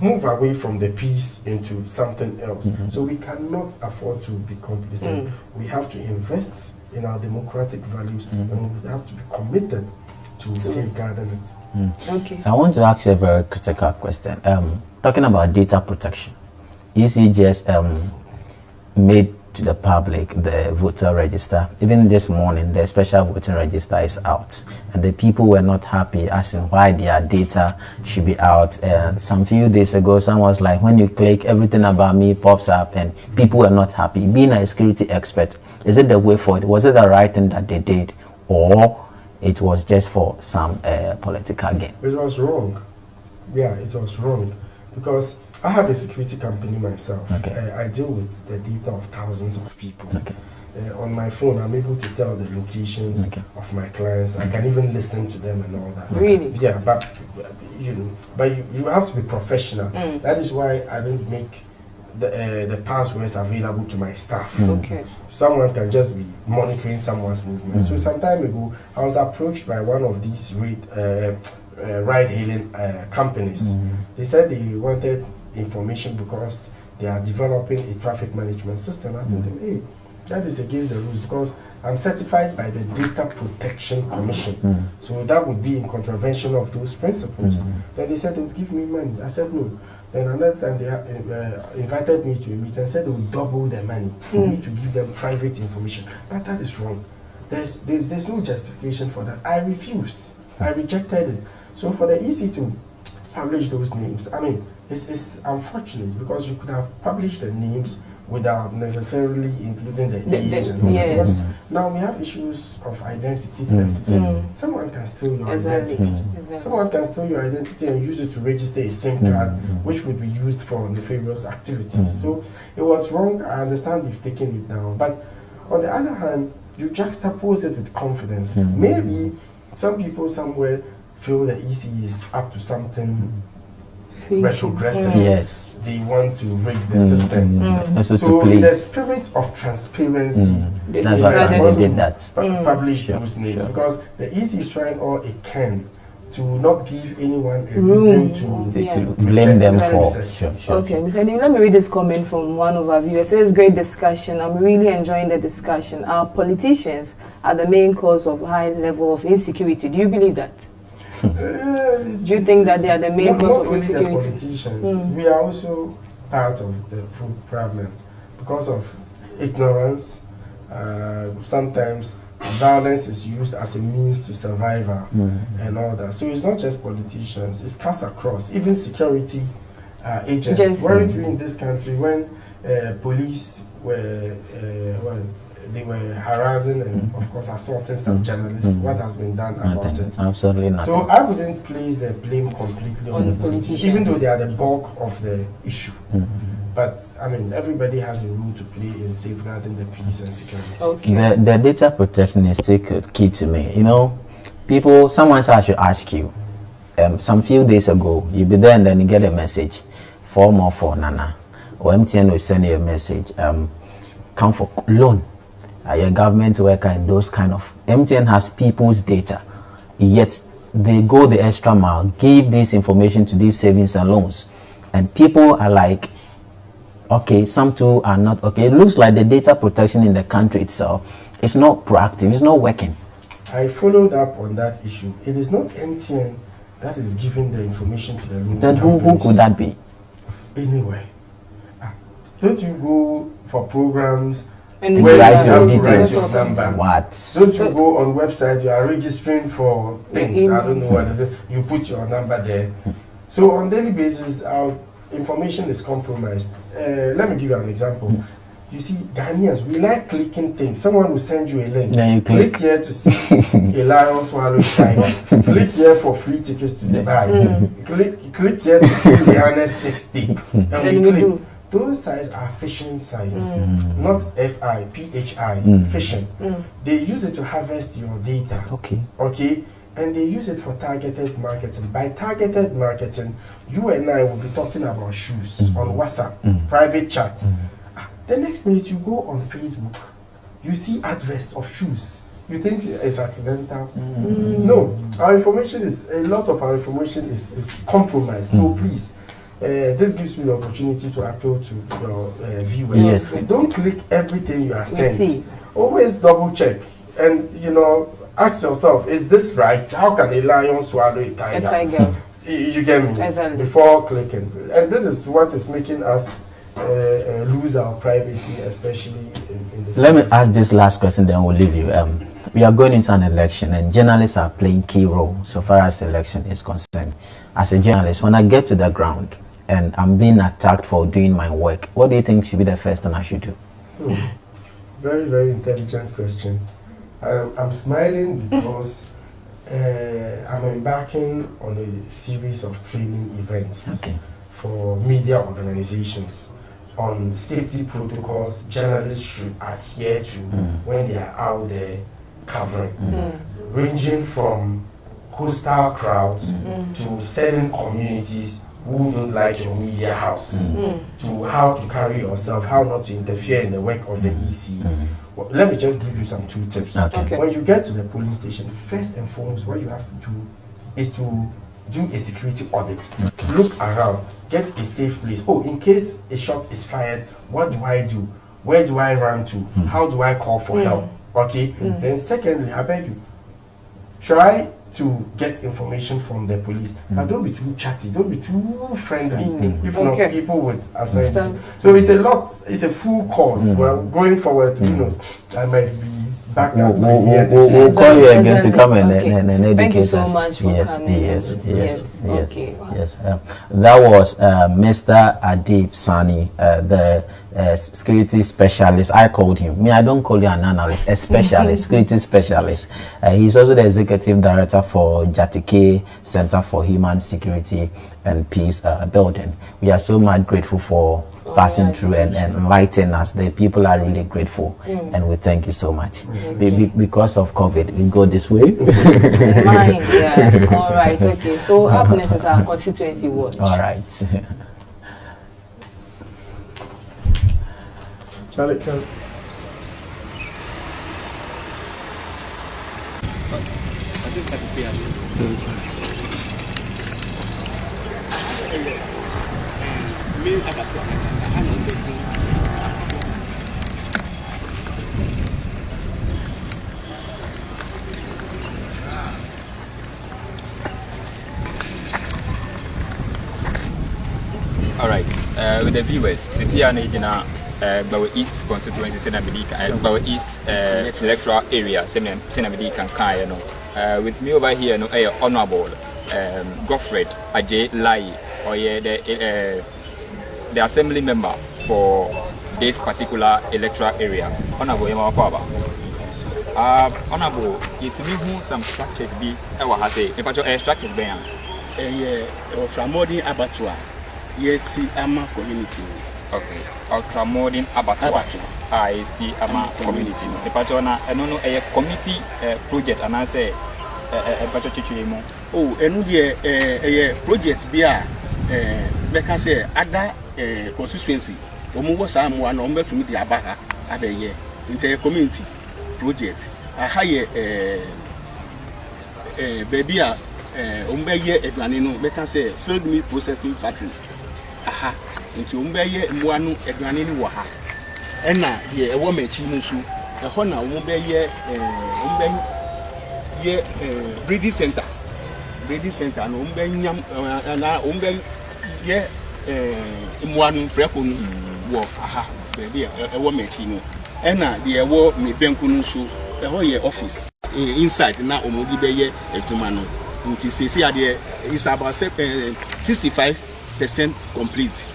move away from the peace into something else. So we cannot afford to be complacent. We have to invest in our democratic values, and we have to be committed to safeguarding it. Okay. I want to ask you a very critical question. Talking about data protection, EC just made to the public the voter register. Even this morning, the special voting register is out, and the people were not happy, asking why their data should be out. Some few days ago, someone was like, when you click, everything about me pops up, and people were not happy. Being a security expert, is it the way forward? Was it the right thing that they did, or it was just for some political gain? It was wrong. Yeah, it was wrong, because I have a security company myself. I deal with the data of thousands of people. On my phone, I'm able to tell the locations of my clients. I can even listen to them and all that. Really? Yeah, but you have to be professional. That is why I didn't make the passwords available to my staff. Someone can just be monitoring someone's movement. So some time ago, I was approached by one of these ride-hailing companies. They said they wanted information because they are developing a traffic management system. I told them, hey, that is against the rules because I'm certified by the Data Protection Commission. So that would be in contravention of those principles. Then they said they would give me money. I said no. Then another time they invited me to a meeting and said they would double their money for me to give them private information. But that is wrong. There's no justification for that. I refused. I rejected it. So for the EC to publish those names, I mean, it's unfortunate because you could have published the names without necessarily including the age and all that. Because now we have issues of identity theft. Someone can steal your identity. Someone can steal your identity and use it to register a SIM card, which would be used for nefarious activities. So it was wrong. I understand they've taken it down. But on the other hand, you juxtapose it with confidence. Maybe some people somewhere feel the EC is up to something retrogressive. Yes. They want to rig the system. So in the spirit of transparency, that's why they did that. Publish those names because the EC is trying all it can to not give anyone a reason to blame them for. Okay, Mr. Adim, let me read this comment from one of our viewers. It says, great discussion. I'm really enjoying the discussion. Our politicians are the main cause of high level of insecurity. Do you believe that? Do you think that they are the main cause of insecurity? Not only the politicians. We are also part of the problem because of ignorance. Sometimes violence is used as a means to survival and all that. So it's not just politicians, it cuts across, even security agents. Weren't we in this country when police were they were harassing and of course assaulting some journalists? What has been done about it? Absolutely nothing. So I wouldn't place the blame completely on the politicians, even though they are the bulk of the issue. But I mean, everybody has a role to play in safeguarding the peace and security. Okay. The data protection is still key to me. You know, someone said I should ask you. Some few days ago, you be there and then you get a message, 4 more for Nana, or MTN will send you a message. Come for loan. Your government worker and those kind of. MTN has people's data, yet they go the extra mile, give this information to these savings and loans, and people are like, okay, some too are not okay. It looks like the data protection in the country itself is not proactive, it's not working. I followed up on that issue. It is not MTN that is giving the information to the loans Then who could that be? Anyway, don't you go for programs and where write you your have to write details? your number? What? Don't you go on website, you are registering for things, I don't know what it is, you put your number there. So on daily basis, our information is compromised. Let me give you an example. You see, Ghanaians, we like clicking things. Someone will send you a link. Then you click here to see a lion swallow tiger. Click here for free tickets to Dubai. Click here to see Rihanna's 60. And we click. Those sites are phishing sites, not P-H-I, phishing. They use it to harvest your data. Okay? And they use it for targeted marketing. By targeted marketing, you and I will be talking about shoes on WhatsApp, private chat. The next minute you go on Facebook, you see adverts of shoes. You think it's accidental? No. Our information a lot of our information is compromised. So please, this gives me the opportunity to appeal to your viewers. Yes. Don't click everything you are sent. Always double check. And, ask yourself, is this right? How can a lion swallow a tiger? A tiger. You get me? Exactly. Before clicking. And this is what is making us lose our privacy, especially in this. Let me ask this last question, then we'll leave you. We are going into an election, and journalists are playing key role so far as election is concerned. As a journalist, when I get to the ground and I'm being attacked for doing my work, what do you think should be the first thing I should do? Very, very intelligent question. I'm smiling because I'm embarking on a series of training events for media organizations on safety protocols journalists should adhere to when they are out there covering, ranging from hostile crowds to certain communities who don't like your media house, to how to carry yourself, how not to interfere in the work of the EC. Well, let me just give you some 2 tips. When you get to the polling station, first and foremost, what you have to do is to do a security audit. Look around, get a safe place. Oh, in case a shot is fired, what do I do? Where do I run to? How do I call for help? Okay. Then secondly, I beg you, try to get information from the police, but don't be too chatty, don't be too friendly. If not, people would assign you. So it's a full course. Well, going forward, who knows, I might be back at we'll call you again to come and educate Thank you so us. much for coming. Yes. That was Mr. Adib Sani, the security specialist. I called him. Me, I don't call you an analyst, a specialist, security specialist. He's also the executive director for Jatike Center for Human Security and Peace Building. We are so much grateful for passing through and enlightening us. The people are really grateful, and we thank you so much. Because of COVID, we go this way. All right, okay. So up next is our constituency watch. All right. Charlie, can main abattoir All right, with the viewers, Cecilia Nejina, Bawa East constituency, Senabidika, Bawa East electoral area, Senabidika and Kaya, no. With me over here, no, Honorable Godfred Ajay Lai, or the assembly member for this particular electoral area. Honorable Emma Kwaba. Honorable, it's me who some structures be, I will say, if structures be ultramodern abattoir. Yes, Ama community. Okay. Ultramodern abattoir. I see Ama community. The patona, I don't know a committee project, and I say a patron. Oh, and a project be a because say other constituency. Omo Sam one number to meet the Abaha Abe into a community project. A higher baby Umbeye Edwanino, make us say field meat processing factory. Aha, into Umbeye Mwanu Edwanini Waha. Ena, ye a woman chimusu, a Hona Umbeye breeding center. Breeding center, and Umbenyam and Umbe ye Mwanu Prekun walk. Aha, baby, a woman chinu. Ena, the award me Benkunusu, a whole office inside now Omobeye Etumano. It's about 65% complete.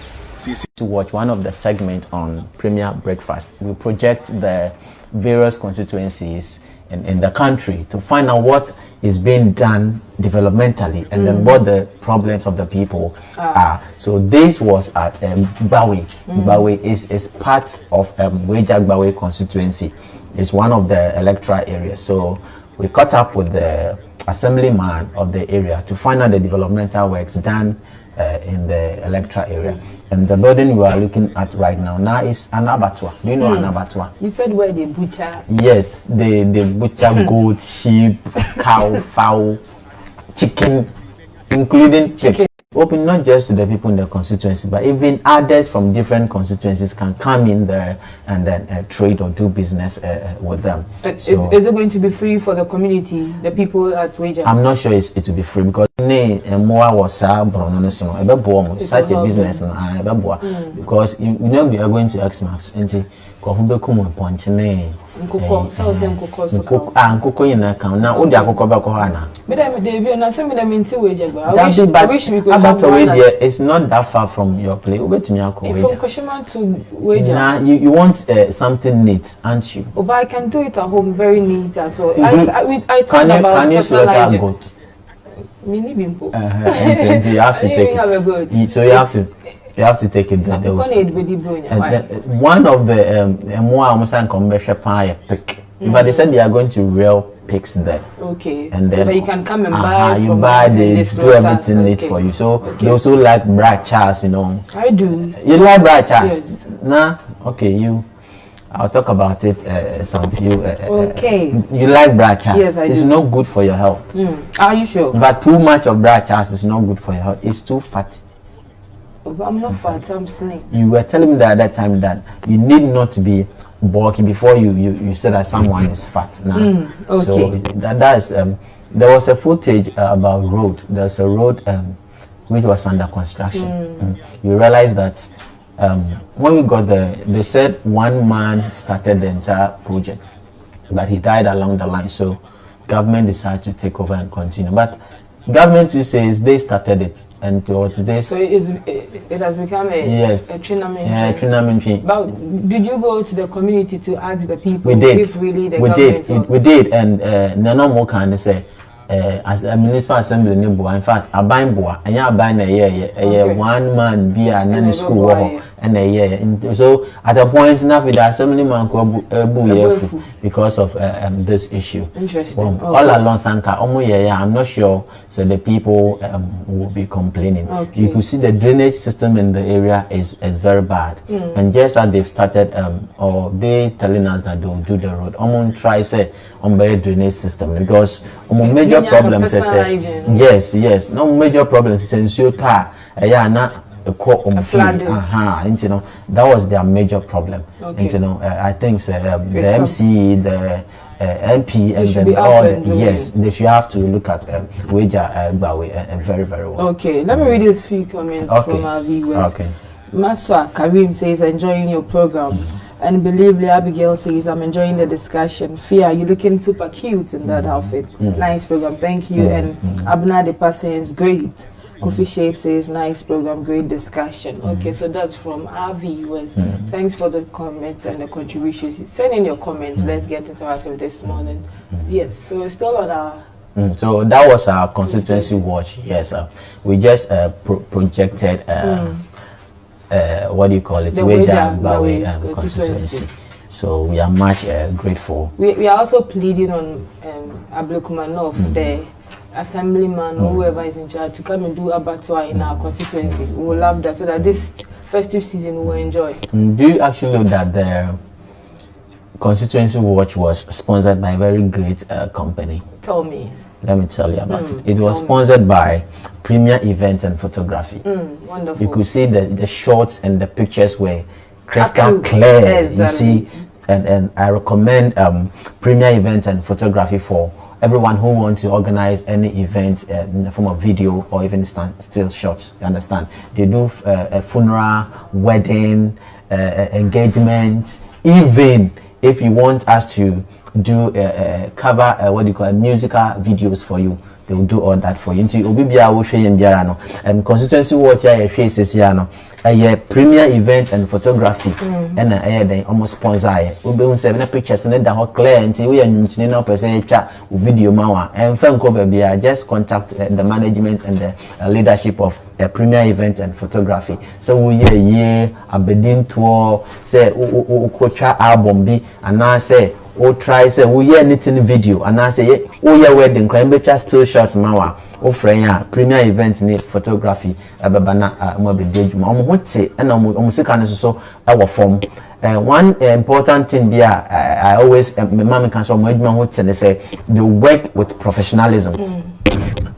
To watch one of the segments on Premier Breakfast, we project the various constituencies in the country to find out what is being done developmentally and then what the problems of the people are. So this was at Bawe. Bawe is part of Wejak Bawe constituency. It's one of the electoral areas. So we caught up with the assemblyman of the area to find out the developmental works done in the electoral area. And the building we are looking at right now is an abattoir. Do you know an abattoir? You said where they butcher? Yes, they butcher goat, sheep, cow, fowl, chicken, including chicks. Open not just to the people in the constituency, but even others from different constituencies can come in there and then trade or do business with them. But so, is it going to be free for the community, the people at Wejak? I'm not sure it will be free because more was such a business because you know we are going to X-Max and punch Nkoko in account now. Odi akoko bako hana. It's not that far from your place. From Koshiman to Wejak. Now you want something neat, aren't you? Oh, but I can do it at home, very neat as well. Can you slaughter a goat? You have to take it. So you have to take it there. One of the pick. But they said they are going to real pigs there. Okay. And so then that you can come and buy. You buy, they do everything neat for you. So they also like brachas, you know. I do. You like brachas? Yes. Nah. Okay, I'll talk about it some of you. Okay. You like brachas? Yes, I do. It's not good for your health. Are you sure? But too much of brachas is not good for your health. It's too fatty. But I'm not fat, I'm slim. You were telling me that at that time that you need not to be bulky before you said that someone is fat now. Okay. So that is there was a footage about road. There's a road which was under construction. You realize that when we got there, they said one man started the entire project, but he died along the line. So government decided to take over and continue. But government too says they started it, and towards this, so it has become a tournament. Yeah, tournament. But did you go to the community to ask the people? We did. If really the we did, and Nana Moka and say, as a municipal assembly in fact, a buying boy, and ya buying a 1 man be a nanny school, and so at a point now with the assemblyman because of this issue. Interesting. All along Sanka, I'm not sure. So the people will be complaining. Okay. You could see the drainage system in the area is very bad, and just as they've started, or they telling us that they'll do the road. Try say on the drainage system because major problems. Yes. No major problems. Flooding. That was their major problem. Okay. And I think the MC, the MP, and then all they should have to look at Weja very, very well. Okay, let me read these few comments from our viewers. Okay. Maswa Karim says, enjoying your program. And Believely Abigail says, I'm enjoying the discussion. Fia, you're looking super cute in that outfit. Nice program, thank you. And Abna Depa says, great. Kofi Shape says, nice program, great discussion. Okay, so that's from our viewers. Thanks for the comments and the contributions. Send in your comments. Let's get interactive this morning. Yes, so we're still on our... So that was our constituency watch. Yes, we just projected... what do you call it? The Weja constituency. So we are much grateful. We are also pleading on Ablekuma the assemblyman or whoever is in charge to come and do abattoir in our constituency. We will love that so that this festive season we will enjoy. Do you actually know that the constituency watch was sponsored by a very great company? Tell me. Let me tell you about it. It was sponsored by Premier Event and Photography. Wonderful. You could see the shots and the pictures were crystal clear. You see, and I recommend Premier Event and Photography for everyone who wants to organize any event in the form of video or even still shots. You understand? They do a funeral, wedding, engagements, even if you want us to do cover musical videos for you, they will do all that for you. Constituency watch Premier Event and Photography and they almost sponsor we seven pictures and then clear and we are video mawa and just contact the management and the leadership of Premier Event and Photography. So we a bedding tour say album be and I say or try say we hear anything video and I say wedding crime better still shots mawa o friend Premier Event ni Photography ababana mo be dejuma omo hote and omo sika no so our form. One important thing be I always my mom can so mo adwuma hote say they work with professionalism.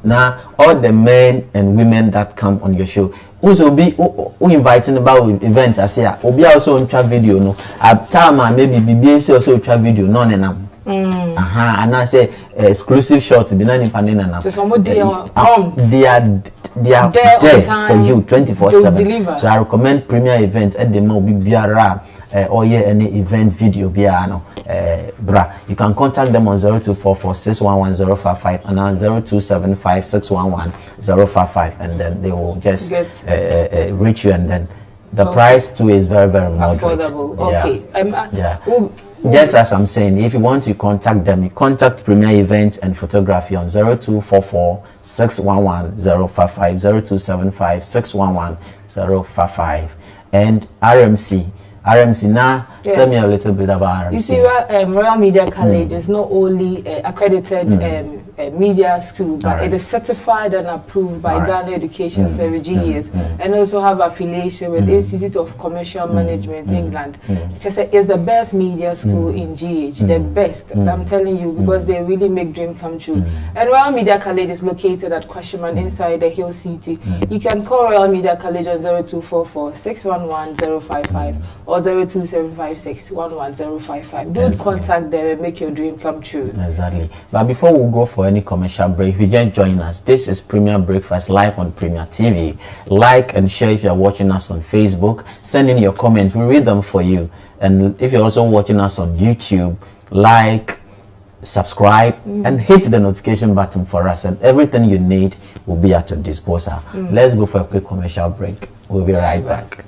Now all the men and women that come on your show also be inviting about events as here obi also on track video no at time maybe BBC also track video no na and I say exclusive shots be na nipa na they are there for you 24/7. So I recommend Premier Event at the mo be biara or any event video biano bra. You can contact them on 0244611055 and on 0275611055 and then they will just reach you and then the price too is very, very moderate. Affordable. Okay. Just as I'm saying, if you want to contact them, you contact Premier Events and Photography on 0244611055 0275611055 and RMC now. Tell me a little bit about RMC. You see, Royal Media College is not only accredited media school, but it is certified and approved by Ghana Education Service GES, and also have affiliation with Institute of Commercial Management England. It's the best media school in GH, the best. I'm telling you, because they really make dreams come true. And Royal Media College is located at Kwashiman inside the Hill City. You can call Royal Media College on 0244-611-055 or 02756-11055. Do contact them and make your dream come true. Exactly. But before we go for any commercial break, if you just join us, this is Premier Breakfast live on Premier TV. Like and share if you're watching us on Facebook. Send in your comments, we read them for you. And if you're also watching us on YouTube, like, subscribe and hit the notification button for us, and everything you need will be at your disposal. Let's go for a quick commercial break. We'll be right back.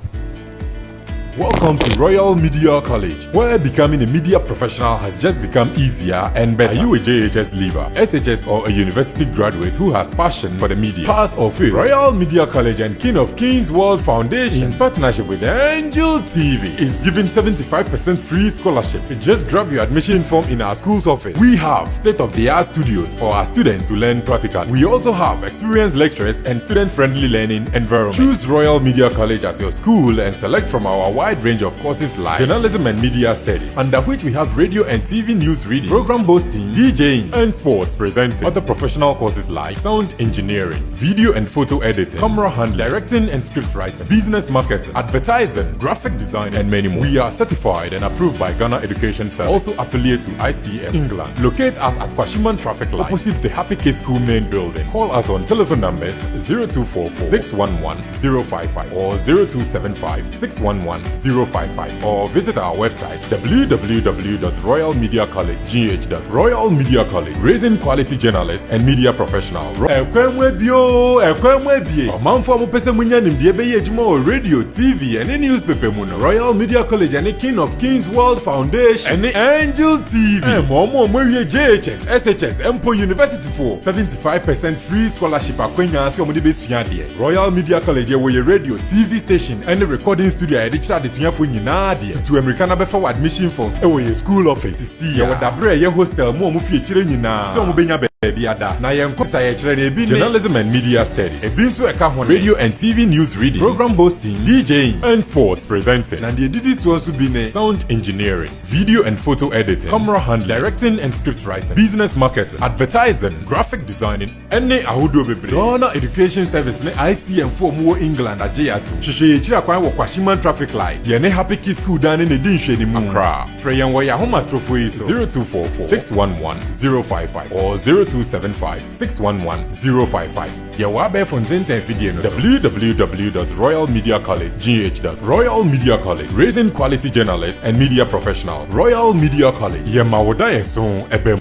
Welcome to Royal Media College, where becoming a media professional has just become easier and better. Are you a JHS leaver, SHS, or a university graduate who has passion for the media? Pass or fail. Royal Media College and King of Kings World Foundation, in partnership with Angel TV, is giving 75% free scholarship. Just grab your admission form in our school's office. We have state-of-the-art studios for our students to learn practically. We also have experienced lecturers and student-friendly learning environment. Choose Royal Media College as your school and select from our wide range of courses like journalism and media studies, under which we have radio and TV news reading, program hosting, DJing, and sports presenting. Other professional courses like sound engineering, video and photo editing, camera handling, directing and script writing, business marketing, advertising, graphic design, and many more. We are certified and approved by Ghana Education Service, also affiliate to ICM England. Locate us at Kwashiman Traffic Light, opposite the Happy Kids School main building. Call us on telephone numbers 0244 611 055 or 0275 611 055, or visit our website www.royalmediacollegegh.com. Royal Media College, raising quality journalists and media professionals. Radio, TV, and newspaper muno. Royal Media College and the King of Kings World Foundation and the Angel TV. Momo Maria JHS, SHS, Empo University for 75% free scholarship. Royal Media College where your radio, TV station, and the recording studio edited this year for Yinadi to American before admission form. Your school office. See, your dabre, your hostel, more featuring Yina. Some benya baby ada. Na yenkosa journalism and media studies. Radio and TV news reading, program hosting, DJing, and sports presenting. And the editors also be sound engineering, video and photo editing, camera handling, directing and script writing, business marketing, advertising, graphic designing, and ahudo bebre. Ghana Education Service ne ICM for more England at J2. Shishe chira kwa Kwashiman Traffic Light. Yene Happy Kids School down in the Dinshwe ni Accra. Freyan waya homa trophy is 0244 611 055 or 0275 611 055. Yawabe Fonzente Fidino www.royalmediacollegegh.com. Royal Media College, raising quality journalists and media professionals. Royal Media College, Yemawoda Eson Ebem.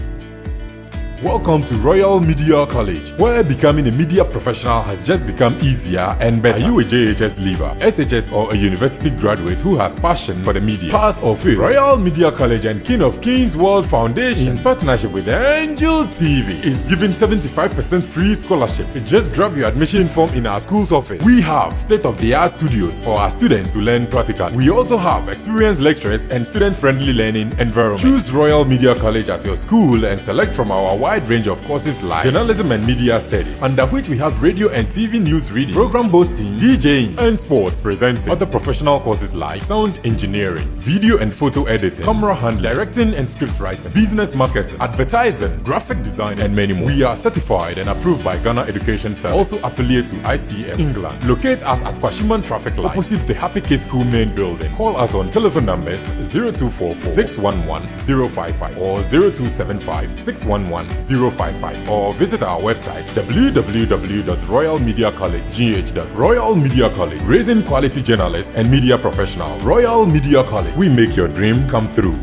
Welcome to Royal Media College, where becoming a media professional has just become easier and better. Are you a JHS leaver, SHS, or a university graduate who has passion for the media? Pass or fail. Royal Media College and King of Kings World Foundation, in partnership with Angel TV, is giving 75% free scholarship. Just grab your admission form in our school's office. We have state-of-the-art studios for our students to learn practically. We also have experienced lecturers and student-friendly learning environment. Choose Royal Media College as your school and select from our wide range of courses like journalism and media studies, under which we have radio and TV news reading, program hosting, DJing, and sports presenting. Other professional courses like sound engineering, video and photo editing, camera handling, directing and script writing, business marketing, advertising, graphic design, and many more. We are certified and approved by Ghana Education Service, also affiliate to ICM England. Locate us at Kwashiman Traffic Light, opposite the Happy Kids School main building. Call us on telephone numbers 0244 611 055 or 0275 611 055, or visit our website www.royalmediacollegegh.com. Royal Media College, raising quality journalists and media professionals. Royal Media College, we make your dream come through.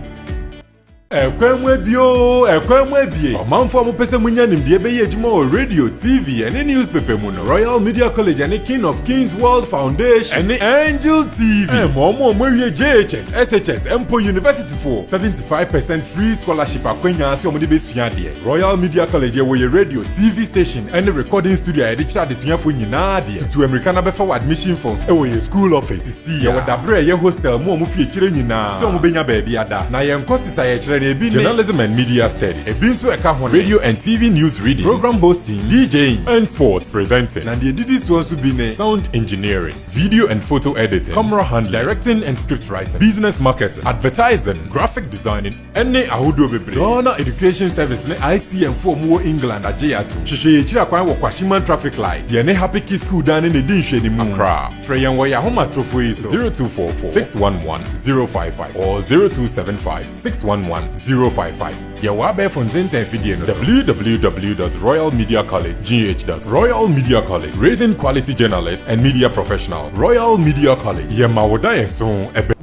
Omanfo amopese munya nimdie beye ejuma radio, TV, and newspaper muno. Royal Media College and the King of Kings World Foundation and the Angel TV. Momo Maria JHS, SHS, Empo University for 75% free scholarship akwenya asi omudi besuya de. Royal Media College where your radio, TV station, and the recording studio edited desuya for nyina de. To American before admission form. Your school office. See, your dabre your hostel mo mu feature nyina. So mo benya baby ada. Na yen courses journalism and media studies, radio and TV news reading, program hosting, DJing, and sports presenting. And the editors also be sound engineering, video and photo editing, camera handling, directing and script writing, business marketing, advertising, graphic designing, and ahudo bebre. Ghana Education Service ne ICM for more England at J2. Shishe chira kwa Kwashiman Traffic Light. Yene Happy Kids School down in the Dinshwe ni Accra. Freyan waya homa trophy is 0244 611 055 or 0275 611 055. Yawabe Fonzente Fidino www.royalmediacollegegh.com. Royal Media College, raising quality journalists and media professionals. Royal Media College, Yemawoda Eson Ebe.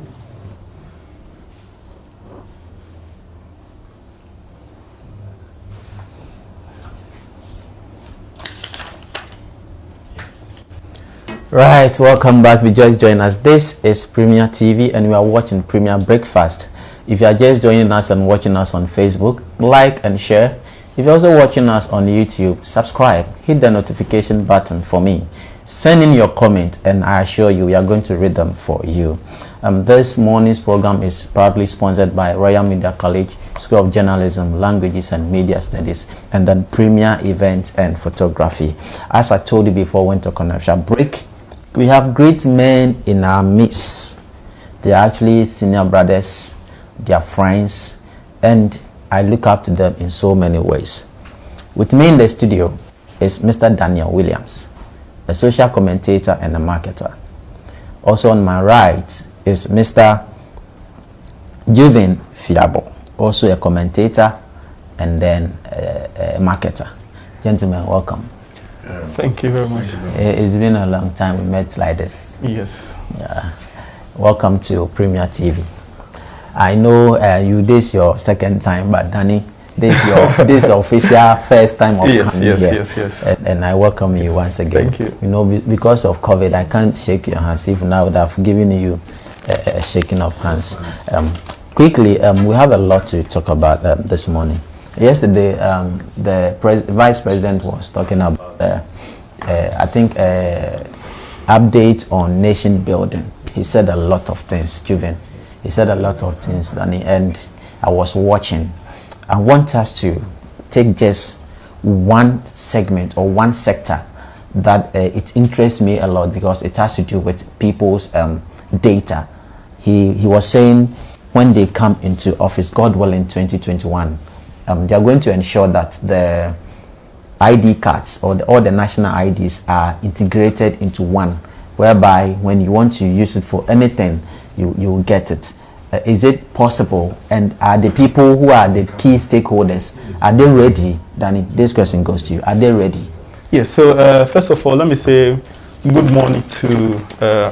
Right, welcome back. We just joined us. This is Premier TV and we are watching Premier Breakfast. If you are just joining us and watching us on Facebook, like and share. If you're also watching us on YouTube, subscribe, hit the notification button for me. Send in your comments and I assure you we are going to read them for you. This morning's program is proudly sponsored by Royal Media College, School of Journalism, Languages and Media Studies, and then Premier Events and Photography. As I told you before we went to commercial break, we have great men in our midst. They are actually senior brothers, they are friends, and I look up to them in so many ways. With me in the studio is Mr. Daniel Williams, a social commentator and a marketer. Also on my right is Mr. Juven Fiabo, also a commentator and then a marketer. Gentlemen, welcome. Thank you very much. It's been a long time we met like this. Yes. Yeah. Welcome to Premier TV. I know this is your second time, but Danny, this is your official first time of coming here. Yes. And I welcome you once again. Thank you. You know, because of COVID, I can't shake your hands. If now I would have given you a shaking of hands. Quickly, we have a lot to talk about this morning. Yesterday, the Vice President was talking about, I think, update on nation building. He said a lot of things, Juven. He said a lot of things, Danny, and I was watching. I want us to take just one segment or one sector that it interests me a lot because it has to do with people's data. He was saying when they come into office, God willing, 2021, they are going to ensure that the ID cards or all the national IDs are integrated into one, whereby when you want to use it for anything, you will get it. Is it possible? And are the people who are the key stakeholders, are they ready? Danny, this question goes to you. Are they ready? Yes, so first of all, let me say good morning to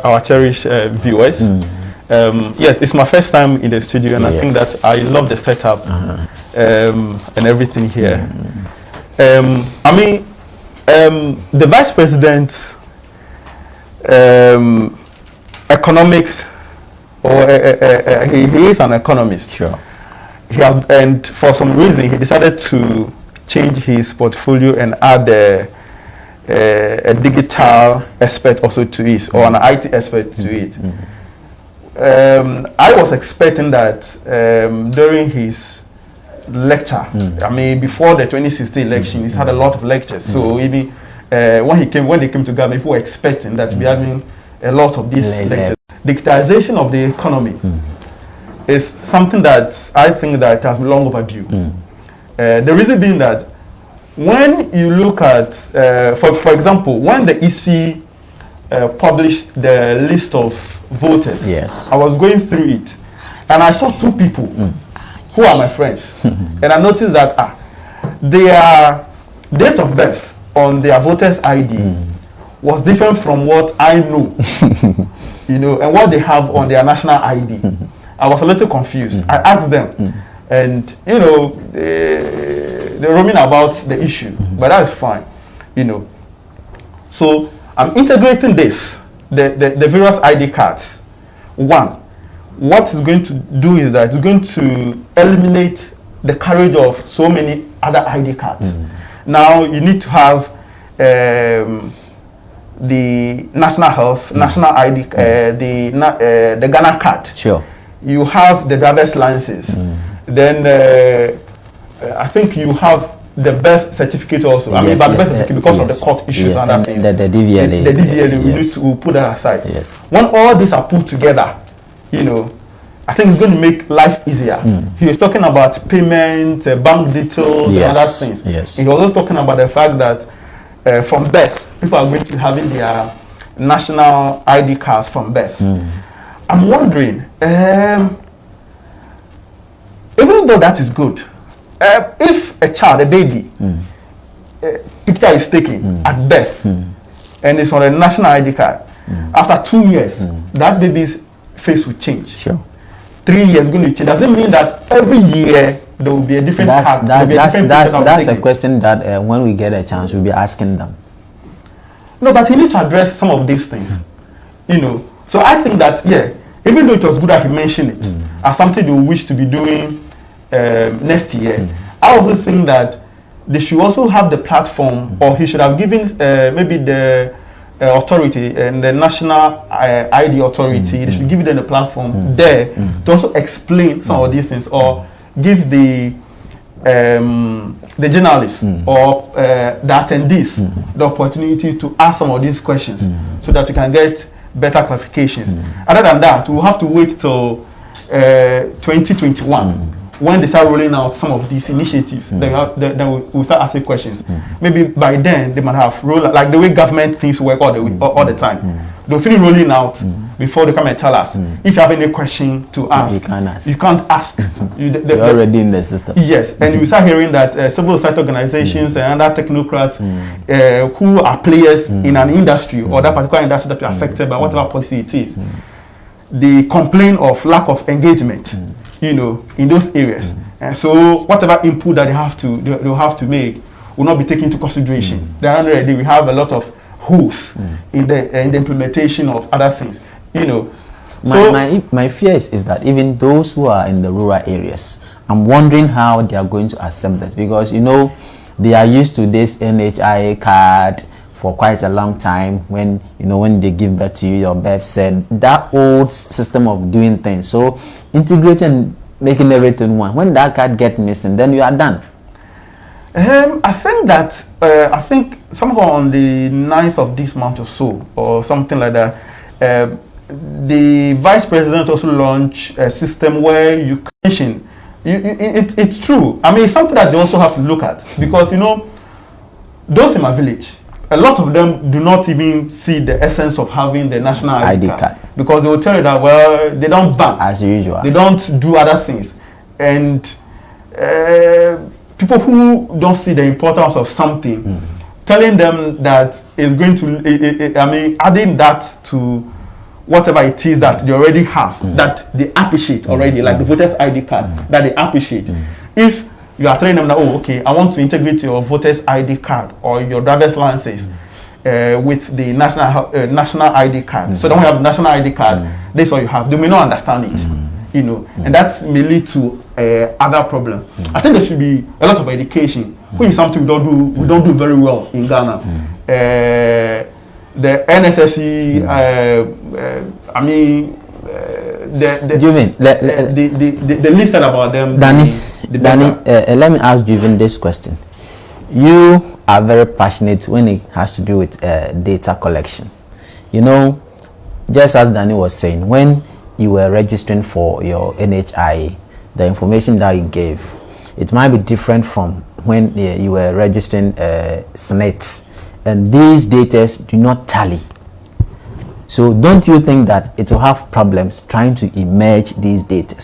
our cherished viewers. Yes, it's my first time in the studio and I think that I love the setup and everything here. The Vice President, economics, or he is an economist. Sure. And for some reason he decided to change his portfolio and add a digital expert also to it, or an IT expert to it. I was expecting that during his lecture, before the 2016 election, he's had a lot of lectures. So even when they came to government, people were expecting that we having a lot of these lectures. Digitization of the economy is something that I think that has been long overdue. The reason being that when you look at, for example, when the EC published the list of voters, I was going through it and I saw two people who are my friends and I noticed that their date of birth on their voters ID was different from what I know. You know, and what they have on their national ID. I was a little confused. I asked them, and you know, they're roaming about the issue, but that's fine, you know. So I'm integrating this, the various ID cards. One, what it's going to do is that it's going to eliminate the carriage of so many other ID cards. Now you need to have the national health, national ID, the Ghana card. Sure. You have the driver's license. Then I think you have the birth certificate also. But the birth certificate because of the court issues and that thing. The DVLA. The DVLA, we need to put that aside. When all these are put together, you know, I think it's going to make life easier. He was talking about payment, bank details, and other things. He was also talking about the fact that from birth, people are going to be having their national ID cards from birth. I'm wondering, even though that is good, if a child, a baby, picture is taken at birth and it's on a national ID card, after 2 years, that baby's face will change. Sure. 3 years going to change. Does it mean that every year there will be a different card? That's a question that when we get a chance, we'll be asking them. No, but he needs to address some of these things. You know, so I think that, yeah, even though it was good that he mentioned it as something they wish to be doing next year, I also think that they should also have the platform, or he should have given maybe the authority and the national ID authority, they should give them the platform there to also explain some of these things, or give the journalists or the attendees the opportunity to ask some of these questions so that we can get better clarifications. Other than that, we'll have to wait till 2021 when they start rolling out some of these initiatives. Then we'll start asking questions. Maybe by then they might have rolled, like the way government things work all the time. They'll finish rolling out before they come and tell us. If you have any question to ask, you can't ask. You're already in the system. Yes, and you start hearing that civil society organizations and other technocrats who are players in an industry or that particular industry that are affected by whatever policy it is, they complain of lack of engagement, you know, in those areas. And so whatever input that they'll have to make will not be taken into consideration. Then already we have a lot of holes in the implementation of other things, you know. My fear is that even those who are in the rural areas, I'm wondering how they are going to accept this, because you know they are used to this NHIA card for quite a long time. When they give birth to you, your birth said, that old system of doing things. So integrating and making everything one. When that card gets missing, then you are done. I think that somehow on the 9th of this month or so, or something like that, the vice president also launched a system where you mention. It's true. I mean, it's something that they also have to look at, because you know, those in my village, a lot of them do not even see the essence of having the national ID card, because they will tell you that, well, they don't bank as usual, they don't do other things, and people who don't see the importance of something, telling them that it's going to, I mean, adding that to whatever it is that they already have, that they appreciate already, like the voters ID card, that they appreciate. If you are telling them that, oh, okay, I want to integrate your voters ID card or your driver's license with the national ID card. So then we have national ID card, this is all you have. They may not understand it, you know, and that may lead to other problem. I think there should be a lot of education, which is something we don't do very well in Ghana. The NSSE, I mean, the list about them. Danny, let me ask Juven this question. You are very passionate when it has to do with data collection. You know, just as Danny was saying, when you were registering for your NHI, the information that you gave, it might be different from when you were registering SNET. And these data do not tally. So don't you think that it will have problems trying to emerge these data?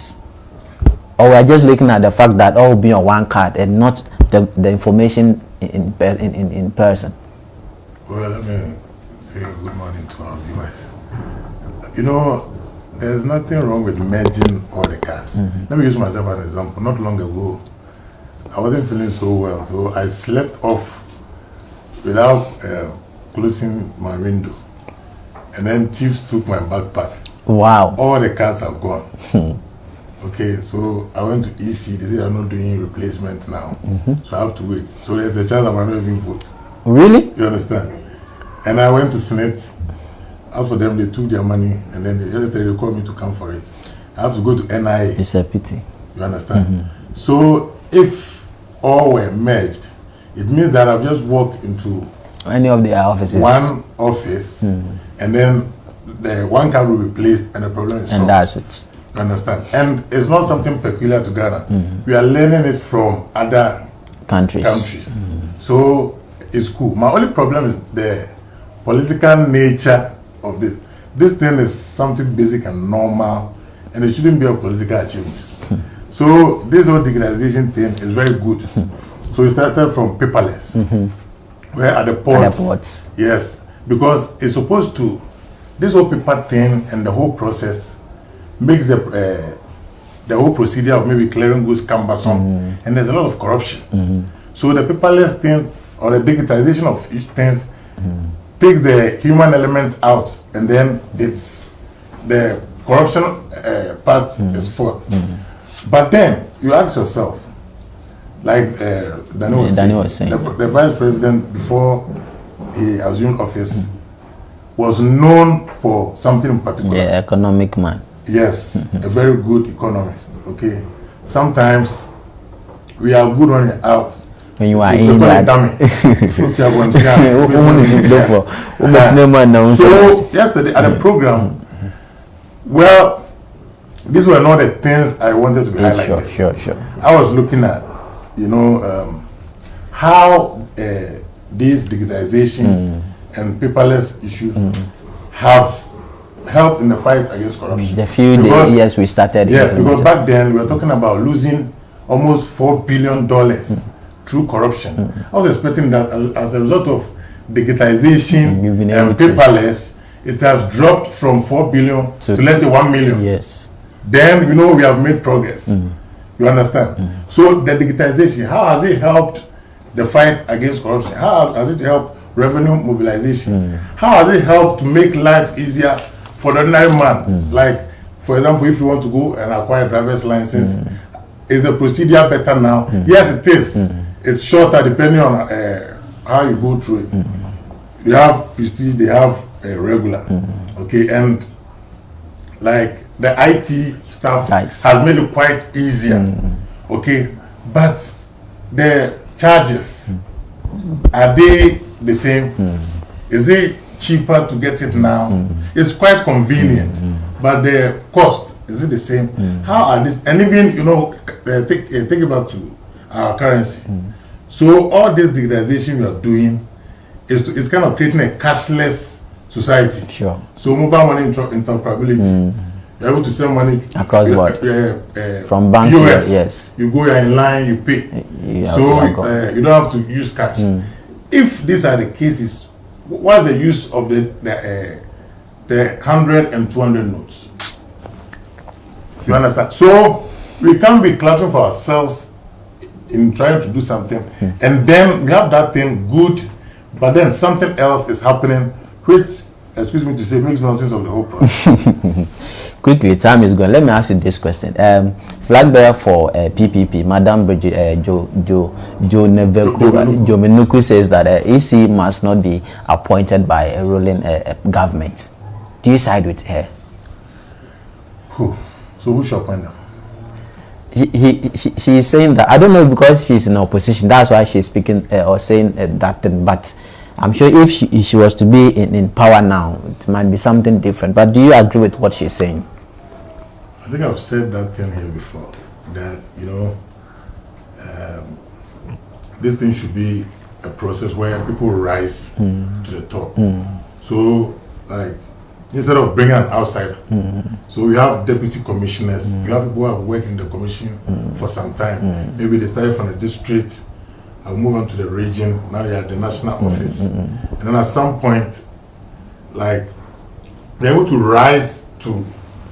Or we are just looking at the fact that all will be on one card and not the information in person? Well, let me say good morning to our viewers. You know, there's nothing wrong with merging all the cards. Let me use myself as an example. Not long ago, I wasn't feeling so well, so I slept off without closing my window, and then thieves took my backpack. Wow! All the cards are gone. Okay, so I went to EC. They say I'm not doing replacement now, so I have to wait. So there's a chance I might not even vote. Really? You understand? And I went to Senate. As for them, they took their money, and then they called me to come for it. I have to go to NIA. It's a pity. You understand? So if all were merged, it means that I've just walked into any of the offices, one office, and then the one card will be replaced, and the problem is solved. And that's it. You understand? And it's not something peculiar to Ghana. We are learning it from other countries. So it's cool. My only problem is the political nature of this. This thing is something basic and normal, and it shouldn't be a political achievement. So this whole digitalization thing is very good. So it started from paperless, where at the ports, yes, because it's supposed to, this whole paper thing and the whole process makes the whole procedure of maybe clearing goods cumbersome, and there's a lot of corruption. So the paperless thing or the digitization of each thing takes the human element out, and then it's the corruption part is fought. But then you ask yourself, like Daniel was saying, the vice president before he assumed office was known for something in particular. Yeah, economic man. Yes, a very good economist. Okay, sometimes we are good on the out. When you are in that. So yesterday at the program, well, these were not the things I wanted to be highlighted. Sure. I was looking at, you know, how this digitization and paperless issues have helped in the fight against corruption. The few years we started. Yes, because back then we were talking about losing almost $4 billion through corruption. I was expecting that as a result of digitization and paperless, it has dropped from 4 billion to let's say 1 million. Yes. Then, you know, we have made progress. You understand? So the digitization, how has it helped the fight against corruption? How has it helped revenue mobilization? How has it helped to make life easier for the ordinary man? Like, for example, if you want to go and acquire a driver's license, is the procedure better now? Yes, it is. It's shorter depending on how you go through it. You have prestige, they have regular. Okay, and like the IT stuff has made it quite easier. Okay, but the charges, are they the same? Is it cheaper to get it now? It's quite convenient, but the cost, is it the same? How are this? And even, you know, take it back to our currency. So all this digitization we are doing is kind of creating a cashless society. Sure. So mobile money interoperability. You're able to send money across board from bank US. Yes. You go, you're in line, you pay. So you don't have to use cash. If these are the cases, what's the use of the 100 and 200 notes? You understand? So we can't be clapping for ourselves in trying to do something, and then we have that thing good, but then something else is happening, which, excuse me to say, makes nonsense of the whole process. Quickly, time is gone. Let me ask you this question. Flag bearer for PPP, Madam Bridget Jo Menuku says that EC must not be appointed by a ruling government. Do you side with her? Who? So who should appoint them? She is saying that, I don't know, because she's in opposition, that's why she's speaking or saying that thing, but I'm sure if she was to be in power now, it might be something different. But do you agree with what she's saying? I think I've said that thing here before, that, you know, this thing should be a process where people rise to the top. So, like, instead of bringing an outsider, so we have deputy commissioners, you have people who have worked in the commission for some time. Maybe they started from the district, I'll move on to the region, now they are at the national office. And then at some point, like, they're able to rise to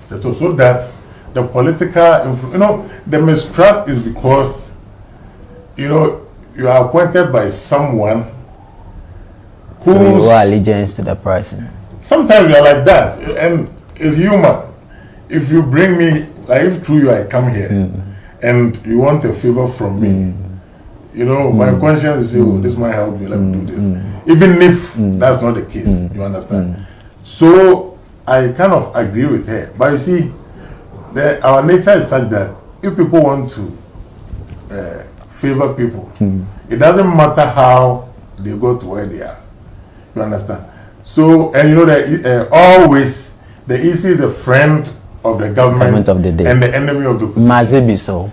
the top, so that the political, you know, the mistrust is because, you know, you are appointed by someone who allegiance to the person. Sometimes you are like that, and it's human. If you bring me, like if through you I come here, and you want a favor from me, you know, my conscience will say, oh, this might help me, let me do this. Even if that's not the case, you understand? So I kind of agree with her. But you see, our nature is such that if people want to favor people, it doesn't matter how they go to where they are. You understand? So, and you know that always the EC is the friend of the government of the day and the enemy of the opposition. Must it be so?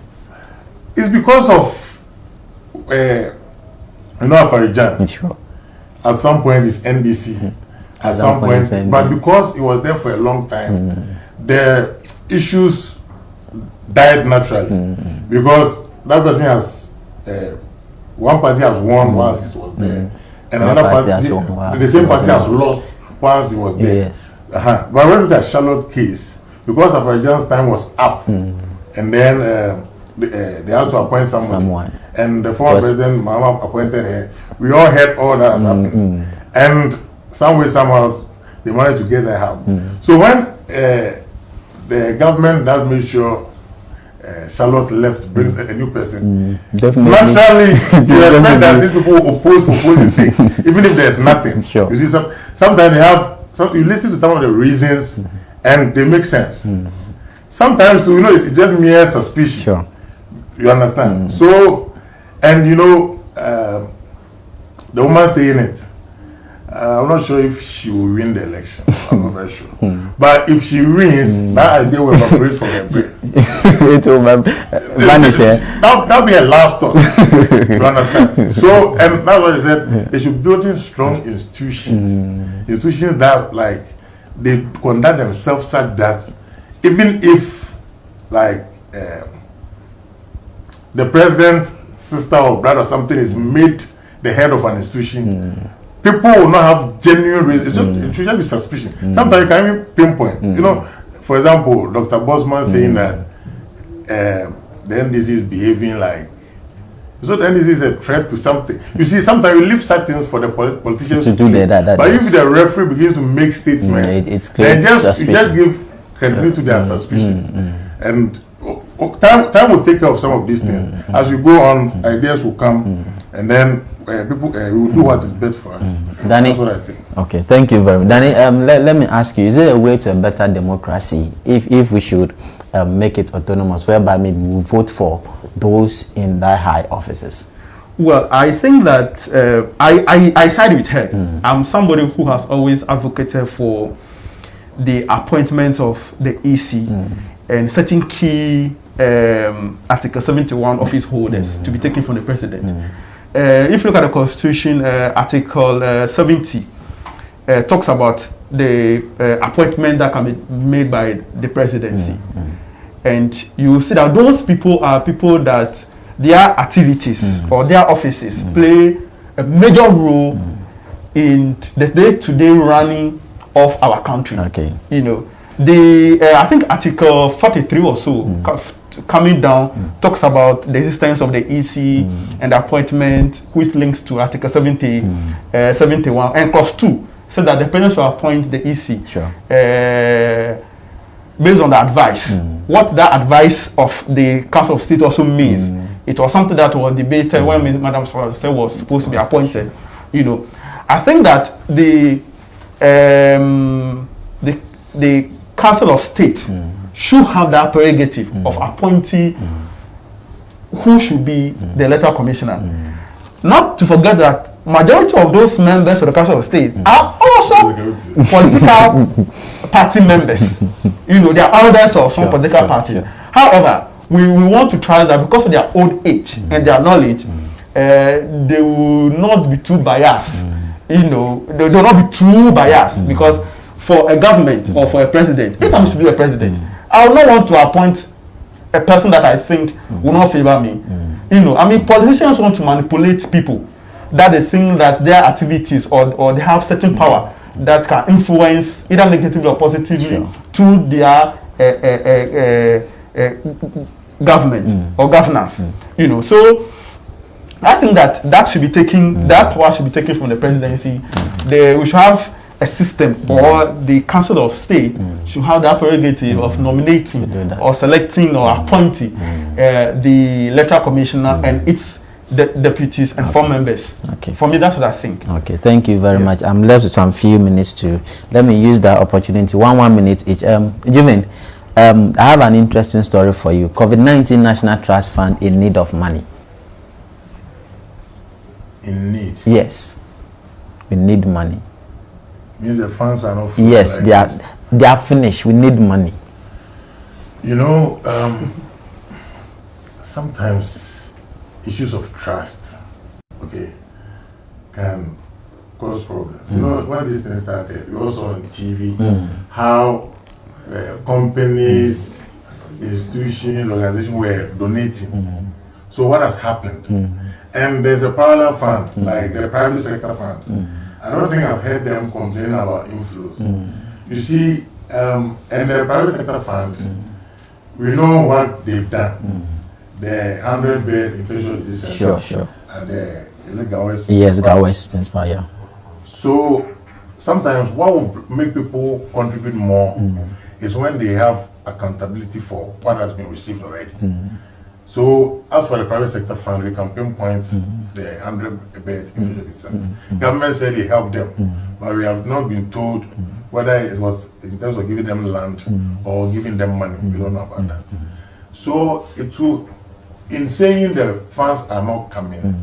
It's because of, you know, Afarijan. Sure. At some point it's NDC. At some point, but because it was there for a long time, the issues died naturally. Because that person has, one party has won whilst it was there. And another party, the same party has lost whilst it was there. Yes. But when we look at Charlotte case, because Afarijan's time was up, and then they had to appoint someone. And the former president, Mahama, appointed her. We all heard all that has happened. And some way, somehow, they managed to get their help. So when the government that made sure Charlotte left brings a new person, definitely. Naturally, you expect that these people will oppose for opposing sake, even if there's nothing. Sure. You see, sometimes they have, you listen to some of the reasons and they make sense. Sometimes, too, it's just mere suspicion. Sure. You understand? So, and the woman saying it, I'm not sure if she will win the election. I'm not very sure. But if she wins, that idea will evaporate from her brain. It will vanish. That'll be a last thought. You understand? So, and that's why they said they should build in strong institutions. Institutions that, like, they conduct themselves such that even if, like, the president's sister or brother or something is made the head of an institution, people will not have genuine reasons. It should just be suspicion. Sometimes you can even pinpoint. For example, Dr. Bosman saying that the NDC is behaving like. So the NDC is a threat to something. You see, sometimes you leave such things for the politicians to do that. But if the referee begins to make statements, it's clear suspicion. You just give credibility to their suspicions. And time will take care of some of these things. As we go on, ideas will come, and then people will do what is best for us. Danny, that's what I think. Okay, thank you very much. Danny, let me ask you, is there a way to a better democracy if we should make it autonomous, whereby maybe we vote for those in that high offices? Well, I think that I side with her. I'm somebody who has always advocated for the appointment of the EC and certain key Article 71 office holders to be taken from the president. If you look at the Constitution, Article 70 talks about the appointment that can be made by the presidency. And you see that those people are people that their activities or their offices play a major role in the day-to-day running of our country. Okay. I think Article 43 or so coming down talks about the existence of the EC and the appointment, which links to Article 71 and Clause 2 says that the president shall appoint the EC. Sure. Based on the advice. What that advice of the Council of State also means. It was something that was debated when Madam Swallow was supposed to be appointed. I think that the Council of State should have that prerogative of appointing who should be the electoral commissioner. Not to forget that majority of those members of the Council of State are also political party members. They are elders of some political party. However, we want to try that because of their old age and their knowledge, they will not be too biased. They will not be too biased because for a government or for a president, if I'm to be a president, I will not want to appoint a person that I think will not favor me. Politicians want to manipulate people that they think that their activities or they have certain power that can influence either negatively or positively to their government or governance. So I think that should be taken, that power should be taken from the presidency. We should have a system, or the Council of State should have that prerogative of nominating or selecting or appointing the electoral commissioner and its deputies and 4 members. Okay. For me, that's what I think. Okay, thank you very much. I'm left with some few minutes to let me use that opportunity. One minute each. Juven, I have an interesting story for you. COVID-19 National Trust Fund in need of money. In need? Yes, we need money. Means the funds are not full. Yes, they are finished. We need money. Sometimes issues of trust, can cause problems. When this thing started, we also on TV how companies, institutions, organizations were donating. So what has happened? And there's a parallel fund, like the private sector fund. I don't think I've heard them complain about inflows. You see, and the private sector fund, we know what they've done. The 100-bed infectious disease center. Sure. Is it Gawes? Yes, Gawes. Yeah. So sometimes what will make people contribute more is when they have accountability for what has been received already. So, as for the private sector fund, we can pinpoint the 100-bed infusion center. Government said they helped them, but we have not been told whether it was in terms of giving them land or giving them money. We don't know about that. So, it will, in saying the funds are not coming,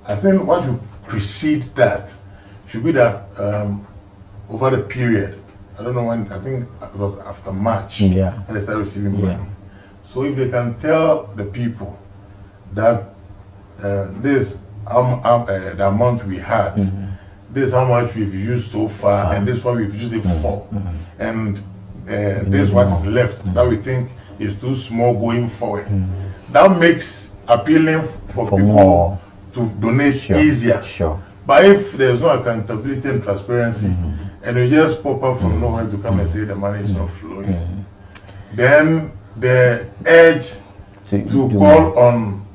I think what should precede that should be that over the period, I don't know when, I think it was after March, when they started receiving money. So if they can tell the people that this the amount we had, this is how much we've used so far, and this is what we've used it for, and this is what is left that we think is too small going forward. That makes appealing for people more to donate easier. But if there's no accountability and transparency, and you just pop up from nowhere to come and say the money is not flowing, then the urge to call on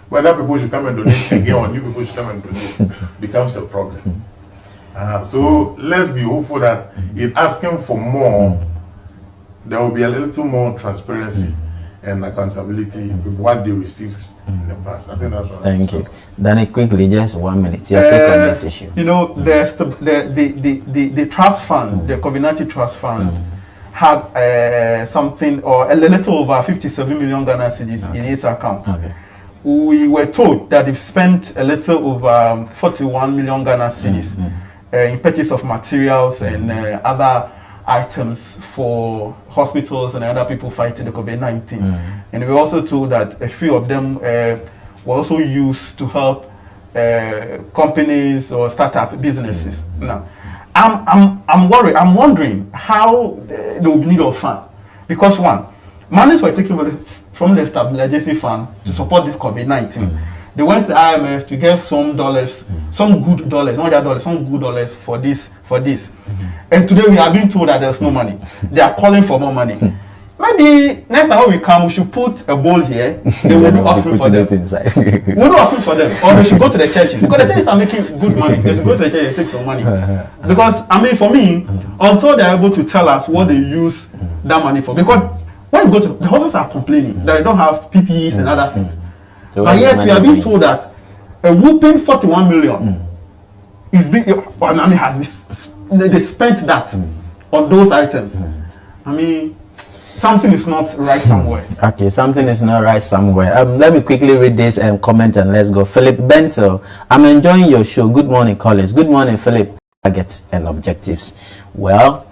whether people should come and donate again or new people should come and donate becomes a problem. So let's be hopeful that in asking for more, there will be a little more transparency and accountability with what they received in the past. I think that's what Thank you. Danny, quickly, just 1 minute. Your take on this issue. You know, there's the trust fund, the COVID-19 trust fund, had something or a little over 57 million Ghana cedis in its account. We were told that they've spent a little over 41 million Ghana cedis in purchase of materials and other items for hospitals and other people fighting the COVID-19. And we were also told that a few of them were also used to help companies or startup businesses. Now, I'm worried. I'm wondering how they will need of fund, because one, monies were taken from the stabilization fund to support this COVID-19. They went to the IMF to get some dollars, some good dollars, not just dollars, some good dollars for this. And today we are being told that there's no money. They are calling for more money. Maybe next time when we come, we should put a bowl here. They will be offering for them. We'll do offering for them. Or they should go to the churches. Because the churches are making good money. They should go to the church and take some money. Because, I mean, for me, until they're able to tell us what they use that money for. Because when you go to, the hospitals are complaining that they don't have PPEs and other things. So but yet we are being told that a whooping 41 million is being, they spent that on those items. I mean, something is not right somewhere. Okay, something is not right somewhere. Let me quickly read this comment and let's go. Philip Bento, I'm enjoying your show. Good morning, colleagues. Good morning, Philip. Targets and objectives. Well,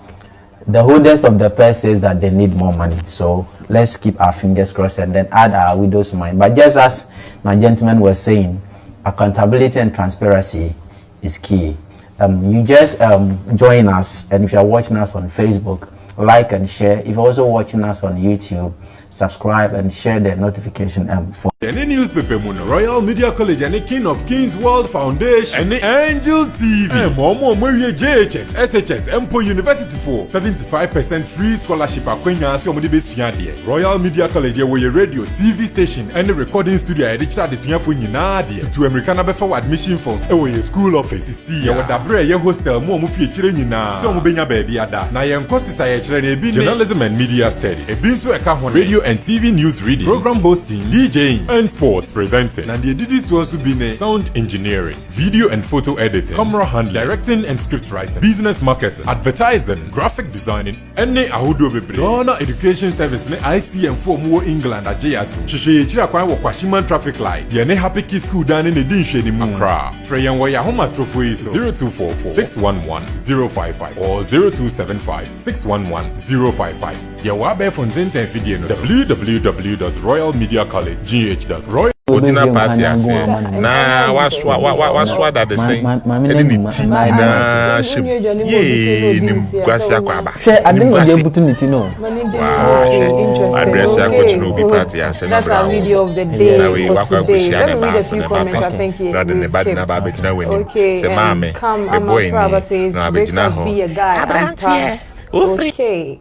the holders of the purse says that they need more money. So let's keep our fingers crossed and then add our widow's mind. But just as my gentlemen were saying, accountability and transparency is key. You just join us, and if you're watching us on Facebook, like and share. If you're also watching us on YouTube, subscribe and share the notification for any newspaper mono Royal Media College and the King of Kings World Foundation and the Angel TV and Momo Maria JHS SHS Empo University for 75% free scholarship akwenya so mo de besua de Royal Media College where your radio TV station and the recording studio e digital desua for nyina de to American be for admission form e where your school office see ya wada bre ye hostel mo fie kire nyina so mo benya ba bia da na ye nkosi sa ye kire na ebi journalism and media studies ebi nso e ka ho radio and TV news reading program hosting DJing and sports presenting and the editors will also be sound engineering, video and photo editing, camera handling, directing and script writing, business marketing, advertising, graphic designing, and ahodo bebre. Ghana Education Service ne ICM for more England ajatu. Shishye chira kwa Kwashiman traffic light. Ye ne Happy Kids School dan ne din hwe ni mu. Accra. Freyan wa ya homa trofo yi so 0244-611-055 or 0275-611-055. Ye wa be fonten ten video no www.royalmediacollegegh.royal Odina party ase na waswa da the same eni ni ti na ship ye ni gwasi akwaba she adin we butu ni ti no address akoti no be party ase na that's our video of the day for today. Let's read a few comments. I think he rather than bad na ba begina weni se mame the boy ni says breakfast be a guy. Okay,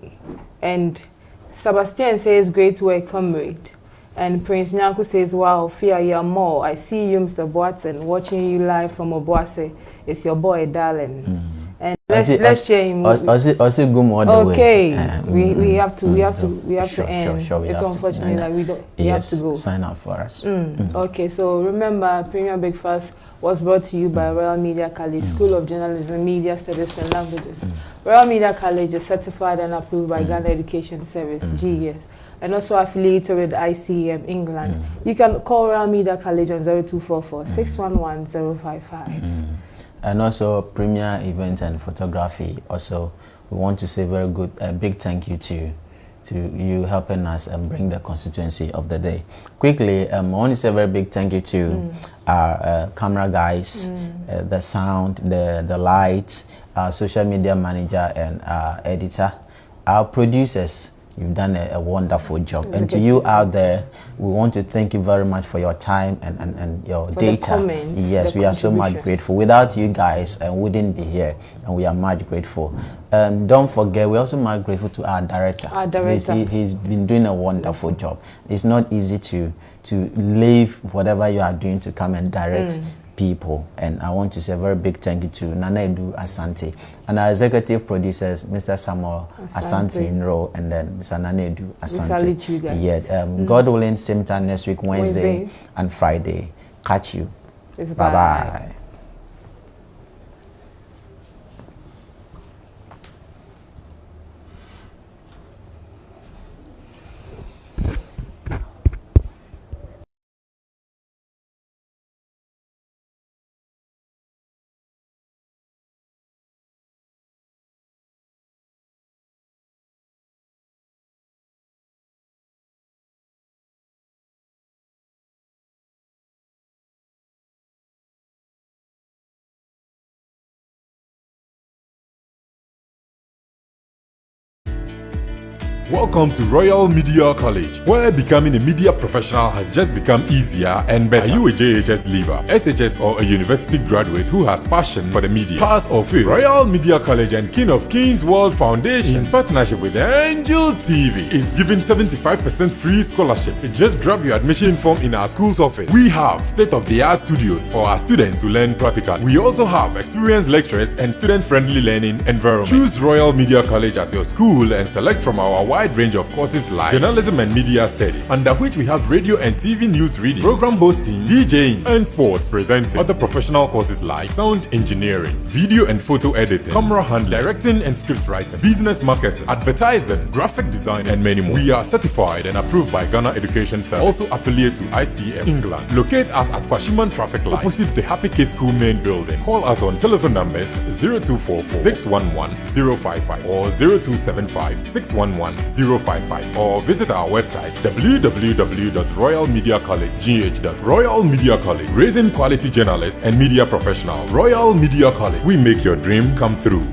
and Sebastian says great work, comrade. And Prince Nyanku says, wow, fear you more. I see you, Mr. Boateng, watching you live from Obuasi. It's your boy, darling. And let's change. Also go more the way. Okay, we have to end. Sure, it's unfortunate that we don't. We have to go. Sign up for us. Okay, so remember, Premier Breakfast was brought to you by Royal Media College, School of Journalism, Media Studies and Languages. Royal Media College is certified and approved by Ghana Education Service, GES, and also affiliated with ICEM England. You can call Royal Media College on 0244 611 055. And also Premier Events and Photography. Also, we want to say a big thank you to you helping us and bring the constituency of the day. Quickly, I want to say a very big thank you to our camera guys, the sound, the light, our social media manager and our editor, our producers. You've done a wonderful job. And to you out there, we want to thank you very much for your time and your for data. Comments, yes, we are so much grateful. Without you guys, we wouldn't be here, and we are much grateful. Don't forget, we're also much grateful to our director. He's been doing a wonderful job. It's not easy to leave whatever you are doing to come and direct people, and I want to say a very big thank you to Nana Edu Asante and our executive producers, Mr. Samuel Asante in row, and then Mr. Nana Edu Asante. Yeah, God willing, same time next week, Wednesday and Friday. Catch you. Bye bye. Welcome to Royal Media College, where becoming a media professional has just become easier and better. Are you a JHS leaver, SHS, or a university graduate who has passion for the media? Pass or fail, Royal Media College and King of Kings World Foundation, in partnership with Angel TV, is giving 75% free scholarship. Just grab your admission form in our school's office. We have state-of-the-art studios for our students to learn practically. We also have experienced lecturers and student-friendly learning environment. Choose Royal Media College as your school and select from our wide range of courses like journalism and media studies, under which we have radio and TV news reading, program hosting, DJing, and sports presenting. Other professional courses like sound engineering, video and photo editing, camera handling, directing and script writing, business marketing, advertising, graphic design, and many more. We are certified and approved by Ghana Education Service, also affiliated to ICEM England. Locate us at Kwashiman Traffic Light, opposite the Happy Kids School main building. Call us on telephone numbers 0244 611 055 or 0275 611 055, or visit our website www.royalmediacollegegh.com. Royal Media College, raising quality journalists and media professionals. Royal Media College, we make your dream come true.